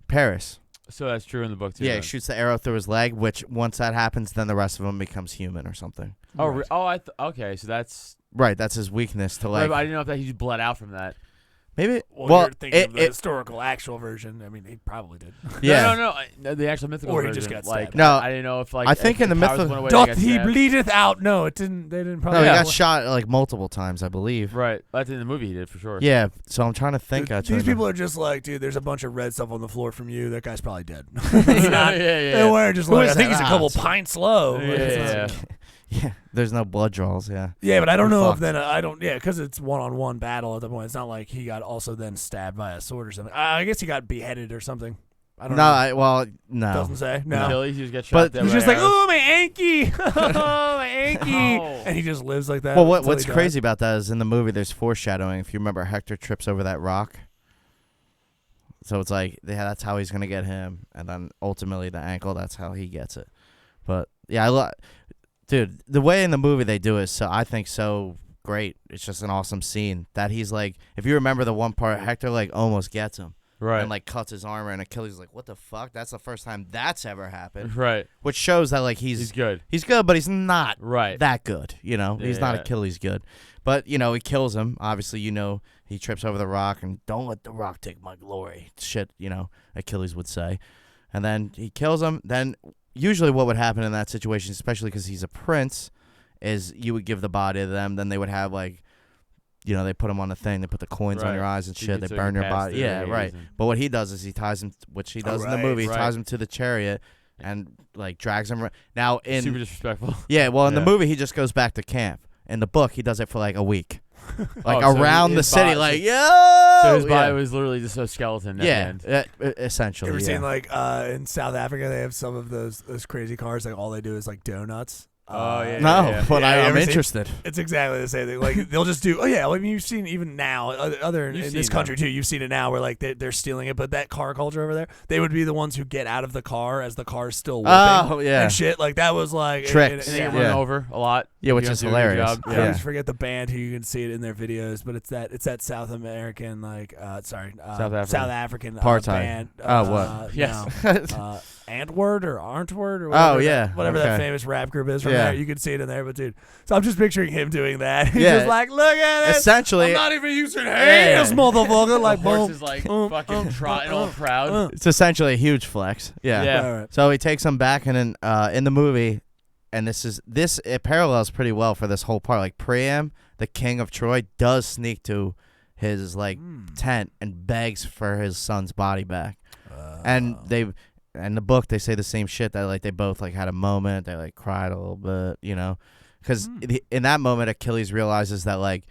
Paris. So that's true in the book too. Yeah, he then. shoots the arrow through his leg, which once that happens, then the rest of him becomes human or something. Oh, okay. So that's Right, that's his weakness to right, like but I didn't know if that he just bled out from that. maybe. Well, you're thinking of the historical actual version. I mean, he probably did. yeah. No, the actual mythical Or he version. just got like, stabbed. No, I didn't know if like I think if in the powers mythical- went away, Doth got he stabbed. bleedeth out? No, it didn't. They didn't probably. No, he Yeah. got shot like multiple times, I believe. Right. That's in the movie he did for sure. Yeah, so I'm trying to think. These people are just like, dude, there's a bunch of red stuff on the floor from you. That guy's probably dead. yeah. They weren't just Who like, is I think that? he's a couple Ah, pints low. Yeah, Like, it's yeah, not- yeah. Yeah, there's no blood draws. Yeah. Yeah, but I don't You're know if fucked. then I don't. Yeah, because it's one-on-one battle at the point. It's not like he got also then stabbed by a sword or something. I guess he got beheaded or something. I don't know. No. Doesn't say. No. Achilles, he just gets But shot dead He's by just like, arrows. oh, my ankey. Oh, my ankey. Ow. And he just lives like that. Well, until what's he dies. crazy about that is in the movie there's foreshadowing. If you remember, Hector trips over that rock. So it's like, yeah, that's how he's gonna get him, and then ultimately the ankle. That's how he gets it. But yeah, dude, the way in the movie they do it, so I think so great. It's just an awesome scene that he's like, if you remember the one part, Hector like almost gets him. Right. And like cuts his armor, and Achilles is like, "What the fuck? That's the first time that's ever happened." Right. Which shows that like He's good. he's good, but he's not Right. that good. He's not Yeah. Achilles good, but he kills him. Obviously, he trips over the rock, and don't let the rock take my glory. Shit, Achilles would say, and then he kills him. Then usually, what would happen in that situation, especially because he's a prince, is you would give the body to them. Then they would have like. They put him on the thing. They put the coins on Right. your eyes and So shit. you They can burn your pass body. through Yeah, the right. haze and- But what he does is he ties him, which he does in the right, movie. He right. ties him to the chariot, and like drags him. Now in Super disrespectful. yeah, well in the Yeah. movie he just goes back to camp. In the book he does it for like a week, like Oh, so around the his city, body- like yo. So his body yeah. was literally just a skeleton at the end. Essentially. You ever yeah. seen like in South Africa they have some of those crazy cars like all they do is like donuts. Oh, yeah. No, but Yeah, you I'm ever seen- interested. It's exactly the same thing. Like they'll just do. Oh yeah, I mean you've seen even now other You've in seen this country too. You've seen it now where like they're stealing it, but that car culture over there, they would be the ones who get out of the car as the car's still whipping Oh, yeah. and shit. Like that was like Tricks. And they get Yeah. run over a lot. Yeah, which You is don't do a good hilarious. job. I Yeah. always forget the band who you can see it in their videos, but it's that South American like South African. South African Apartheid. band. Oh, what? Yes. No. Antword or Arntword or whatever. Oh, yeah. Whatever that Okay. famous rap group is from Yeah. there. You can see it in there, but dude. So I'm just picturing him doing that. He's Yeah. just like, look at it. Essentially, I'm not even using hands, motherfucker. Like, The horse boom. is like fucking trotting all proud. it's essentially a huge flex. Yeah. Yeah. All right. So he takes him back, and then in the movie, and it parallels pretty well for this whole part. Like Priam, the king of Troy, does sneak to his like tent and begs for his son's body back. And in the book they say the same shit, that like they both like had a moment, they like cried a little bit, you know, because in that moment Achilles realizes that like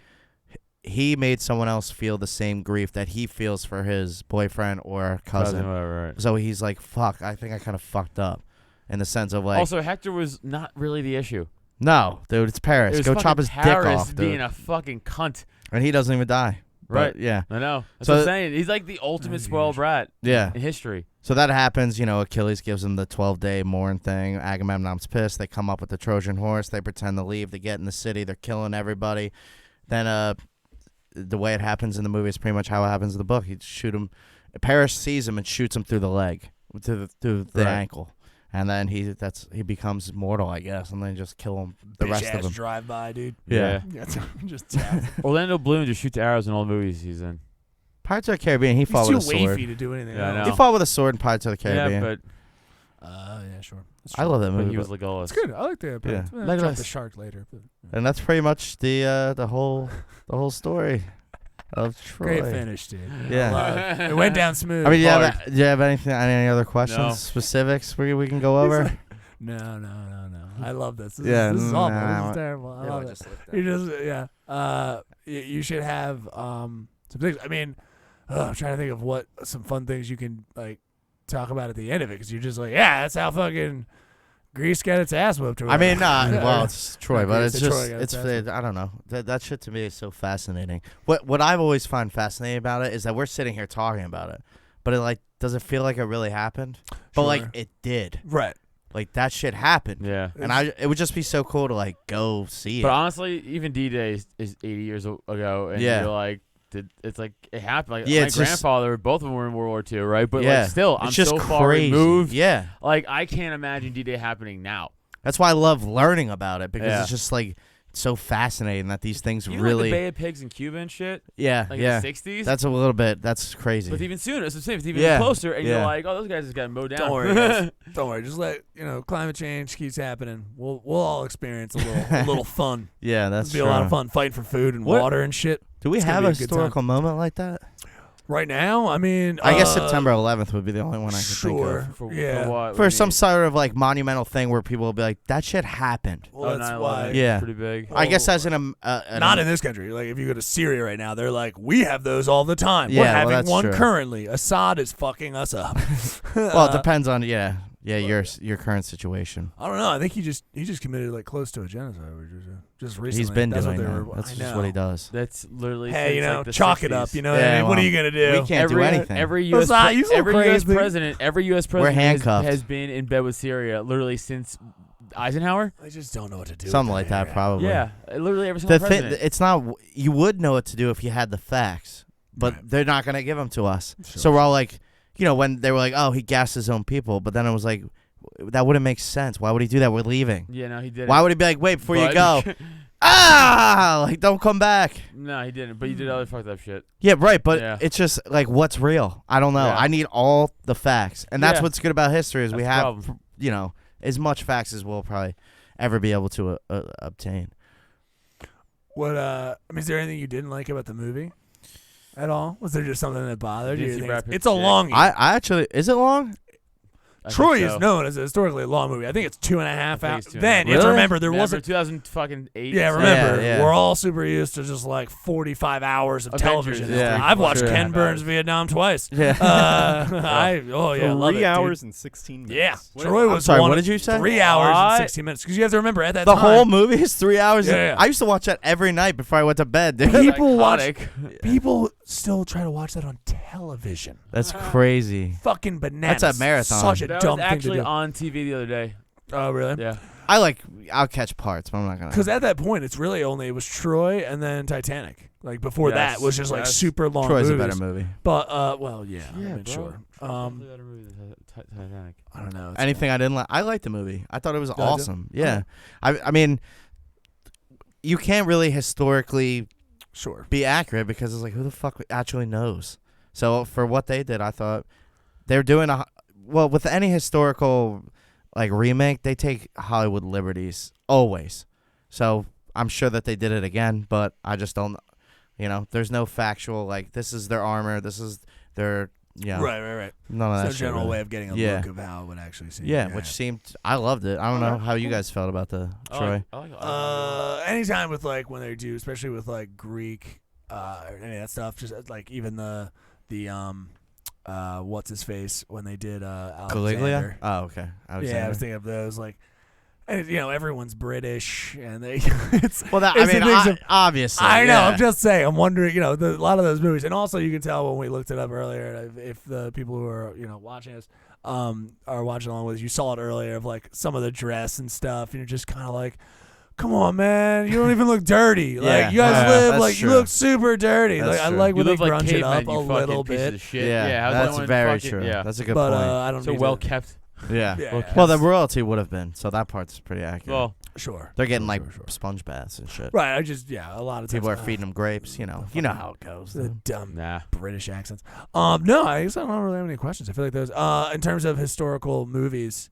he made someone else feel the same grief that he feels for his boyfriend or cousin. Whatever, right. So he's like, fuck, I think I kind of fucked up in the sense of like, Also, Hector was not really the issue. no, dude, it's Paris. It was Go fucking chop his Paris dick off, being dude. a fucking cunt. And he doesn't even die. Right. But, yeah. I know. That's So- what I'm saying. He's like the ultimate spoiled brat Yeah. in history. So that happens, you know, Achilles gives him the 12-day mourn thing. Agamemnon's pissed. They come up with the Trojan horse. They pretend to leave. They get in the city. They're killing everybody. Then the way it happens in the movie is pretty much how it happens in the book. He shoot him. Paris sees him and shoots him through the leg, through the Right. ankle. And then he becomes mortal, I guess, and then just kill him, the rest of them. drive by, dude. Yeah. Just tap. Orlando Bloom just shoots arrows in all the movies he's in. Pirates of the Caribbean, he He's fought too with a sword. wafy to do anything. Yeah, I else. know. He fought with a sword in Pirates of the Caribbean. Yeah, but Yeah, sure. That's I true. love that but movie. he was but- Legolas. It's good. I like the Yeah. Legolas. Legolas. The shark later. But, And that's pretty much the whole story of Troy. great finish, dude. Yeah. I love it. It went down smooth. I mean, hard. do you have any other questions, No. specifics we can go over? No. I love this. This Yeah, is awful. nah, This is terrible. I love it. just You just you should have some things. I mean, I'm trying to think of what some fun things you can like talk about at the end of it, because you're just like, yeah, that's how fucking Greece got its ass whooped. Or I mean, whatever. well, it's Troy, Yeah, but Greece, it's the just, Troy got it's, its ass I don't know. That shit to me is so fascinating. What I've always found fascinating about it is that we're sitting here talking about it, but it like, does it feel like it really happened? But like, Sure. it did. Right. Like that shit happened. Yeah. And it would just be so cool to like go see it. But honestly, even D-Day is 80 years ago, and Yeah. you're like, it's like it happened. Like Yeah, my it's just- grandfather, both of them were in World War II, right? But yeah. like still, It's I'm just so far crazy. removed. Yeah. Like I can't imagine D-Day happening now. That's why I love learning about it, because Yeah. it's just like so fascinating that these things Even really. like the Bay of Pigs in Cuba and shit, yeah, like yeah. in the 60s. That's a little bit. That's crazy. But even sooner, it's the same. It's even Yeah, closer, and yeah. you're like, oh, those guys just got mowed down. Don't worry, guys. Don't worry. Just let climate change keeps happening. We'll all experience a little fun. Yeah, that's It'll be a lot of true. fun fighting for food and What- water and shit. Do we It's gonna have be a a good time. historical moment like that? Right now, I mean, I guess September 11th would be the only one I could Sure. think of. For Yeah. what? For some sort of like monumental thing where people will be like, "That shit happened." Well, Oh, that's 9/11, why. Yeah. pretty big. I guess Oh, as Not in this country. Like if you go to Syria right now, they're like, we have those all the time. Yeah, We're well, having that's one true. currently. Assad is fucking us up. Well, it depends on your current situation. I don't know. I think he just committed like close to a genocide. Just recently. He's been That's doing what they that. were, That's I just know. what he does. That's literally. Hey, since, you know, like, the chalk it 60s. up. You know, Yeah, what I mean? What are well, you gonna do? we can't do anything. Every Well, U.S. Zai, you so every U.S. crazy. president, every U.S. president handcuffed. has been in bed with Syria literally since Eisenhower. I just don't know what to do. Something with like that, area. probably. Yeah, literally every single The president. thing, it's not. You would know what to do if you had the facts, but Right. they're not gonna give them to us. Sure. So we're all like, when they were like, "Oh, he gassed his own people," but then it was like, that wouldn't make sense. Why would he do that? We're leaving. yeah, no, he didn't. Why would he be like, "Wait, before you But- go"? Like, don't come back. No, he didn't. But he did other fucked up shit. Yeah, right. But Yeah. it's just like, what's real? I don't know. Yeah. I need all the facts, and that's Yeah. what's good about history is we That's the have, problem. as much facts as we'll probably ever be able to obtain. What? I mean, is there anything you didn't like about the movie at all? Was there just something that bothered Did you? you see Think Brad it's Pitt's a dick? long. I actually, is it long? Troy think is so. known as a historically long movie. I think it's 2.5 think hours. it's 2.5 Then you have to Really? remember there Remember wasn't. 2008. Yeah, remember Yeah. we're all super used to just like 45 hours of Avengers television. is Yeah. I've watched Sure. Ken Burns Vietnam twice. Yeah. Oh yeah, love it, 3 dude. hours and 16 minutes. Yeah, What- Troy I'm was sorry, one what of did you say? 3 hours What? and 60 minutes. Because you have to remember at that The time, whole movie is 3 hours. Yeah. I used to watch that every night before I went to bed, dude. people watch. Iconic. People still try to watch that on television. That's crazy. Fucking bananas. That's a marathon. Such a That dumb was thing actually to do. on TV the other day. Oh really? Yeah. I'll catch parts, but I'm not gonna. Because at that point, it's really only it was Troy and then Titanic. Like before Yes, that was just like yes. super long. Troy's movies. a better movie. But well, yeah, I mean, bro. sure. Definitely better movie than Titanic. I don't know. It's Anything I didn't like, I liked the movie. I thought it was you? awesome. Yeah, I mean, you can't really historically sure. be accurate because it's like who the fuck actually knows. So for what they did, I thought they're doing with any historical like remake, they take Hollywood liberties always. So I'm sure that they did it again, but I just don't. There's no factual like this is their armor, this is their Right. none of that It's no shit, general really. way of getting a Yeah. look of how it would actually seem. Yeah, which seemed I loved it. I don't know how you guys felt about the Troy. I like anytime with like when they do, especially with like Greek, or any of that stuff, just like even the what's his face when they did Caligula? Alexander. Oh, okay. Yeah, I Alexander. was thinking of those like. And, everyone's British, and they. It's, Well, that, it's I the mean, things of- obviously. I know. yeah. I'm just saying. I'm wondering. A lot of those movies, and also you can tell when we looked it up earlier. If the people who are watching us are watching along with us, you saw it earlier of like some of the dress and stuff, and you're just kind of like, come on, man, you don't even look dirty. Like Yeah. you guys Yeah, live that's like you true. look super dirty. That's Like I true. like You when they live like grunge it cavemen, up you a fucking little pieces bit. of shit. Yeah, how's that's anyone very fucking, true. Yeah. That's a good But point. I don't So need well to, kept. yeah. Yeah. Well, the royalty would have been, so that part's pretty accurate. Well, Sure. They're getting Sure, like sure. sponge baths and shit. Right. I just a lot of times People are feeding them grapes. You know how it goes. the dumb nah. British accents. No, I guess I don't really have any questions. I feel like those. In terms of historical movies,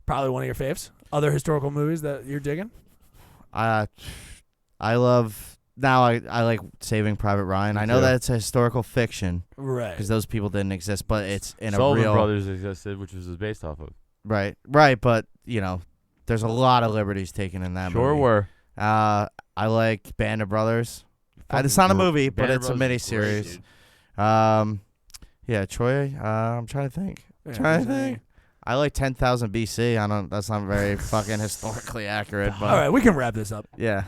probably one of your faves. Other historical movies that you're digging? I love now. I like Saving Private Ryan. I know too. that it's a historical fiction Right. because those people didn't exist, but it's in Sullivan a real Brothers existed, which was based off of. right. But there's a lot of liberties taken in that movie. Sure were. I like Band of Brothers. It's not a movie, but Band of it's a Brothers is great, miniseries. dude. Yeah, Troy. I'm trying to think. Yeah, Trying to there's any- think. I like 10,000 BC. I don't. That's not very fucking historically accurate, but All right, we can wrap this up. yeah.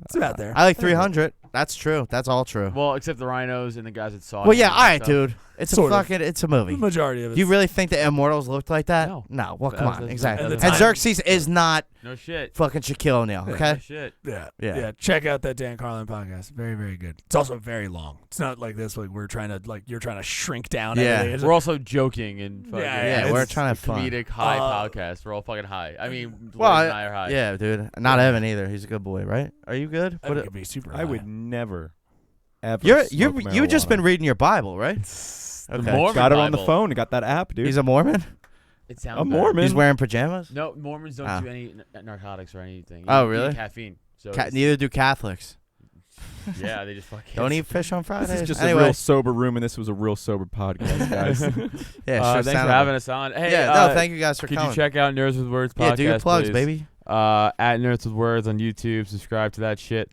It's about there. I like 300. That's true. That's all true. Well, except the rhinos and the guys that saw. Well, him yeah. and All right, stuff. dude. It's Sort a of. fucking. It's a The movie. majority of it. Do you really think the immortals looked like that? No. No. Well, That come was- on. that's- Exactly. at And the time- Xerxes is not No shit. fucking Shaquille O'Neal. No Okay. shit. Yeah, Yeah. yeah. Check out that Dan Carlin podcast. Very, very good. It's also very long. It's not like this. Like you're trying to shrink down. Yeah. everything. It's We're also joking and fucking, Yeah, we're it's trying to have fun. comedic high Uh, podcast. We're all fucking high. I mean, Well, Blaise and I are high. yeah, dude. Not Evan either. He's a good boy, right? Are you good? I could be super. I would never, ever. You've smoke just been marijuana. reading your Bible, right? The Okay. Mormon Got it on the Bible. phone. Got that app, dude. He's a Mormon. It sounds A better. Mormon. He's wearing pajamas. No, Mormons don't Ah. do any narcotics or anything. Oh, Even really? Caffeine. So Neither do Catholics. yeah, they just fucking Don't eat fish on Fridays. This is just anyway. a real sober room, and this was a real sober podcast, guys. Yeah, sure. Thanks for sounded- having us on. Hey, Yeah, no, thank you guys for could coming. you check out Nerds with Words podcast? Yeah, do your plugs, please? baby. At Nerds with Words on YouTube. Subscribe to that shit.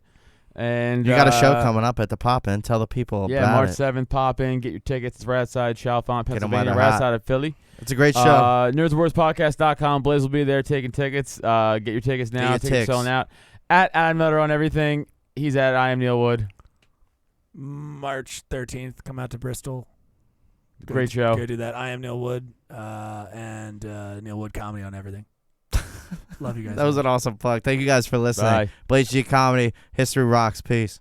And You got a show coming up at the Pop-In. Tell the people Yeah, about March it. 7th. Pop in. Get your tickets. It's right outside Chalfont, Get 'em Pennsylvania. while Right they're hot. outside of Philly. It's a great show. NerdsWordsPodcast.com. Blaise will be there taking tickets. Get your tickets now. your Tickets ticks. selling out. At Adam Nutter on everything. He's at I am Neil Wood. March 13th. Come out to Bristol. Great show. Go do that. I am Neil Wood. And Neil Wood comedy on everything. Love you guys. That was an awesome plug. Thank you guys for listening. Bye. Blaise G Comedy. History rocks. Peace.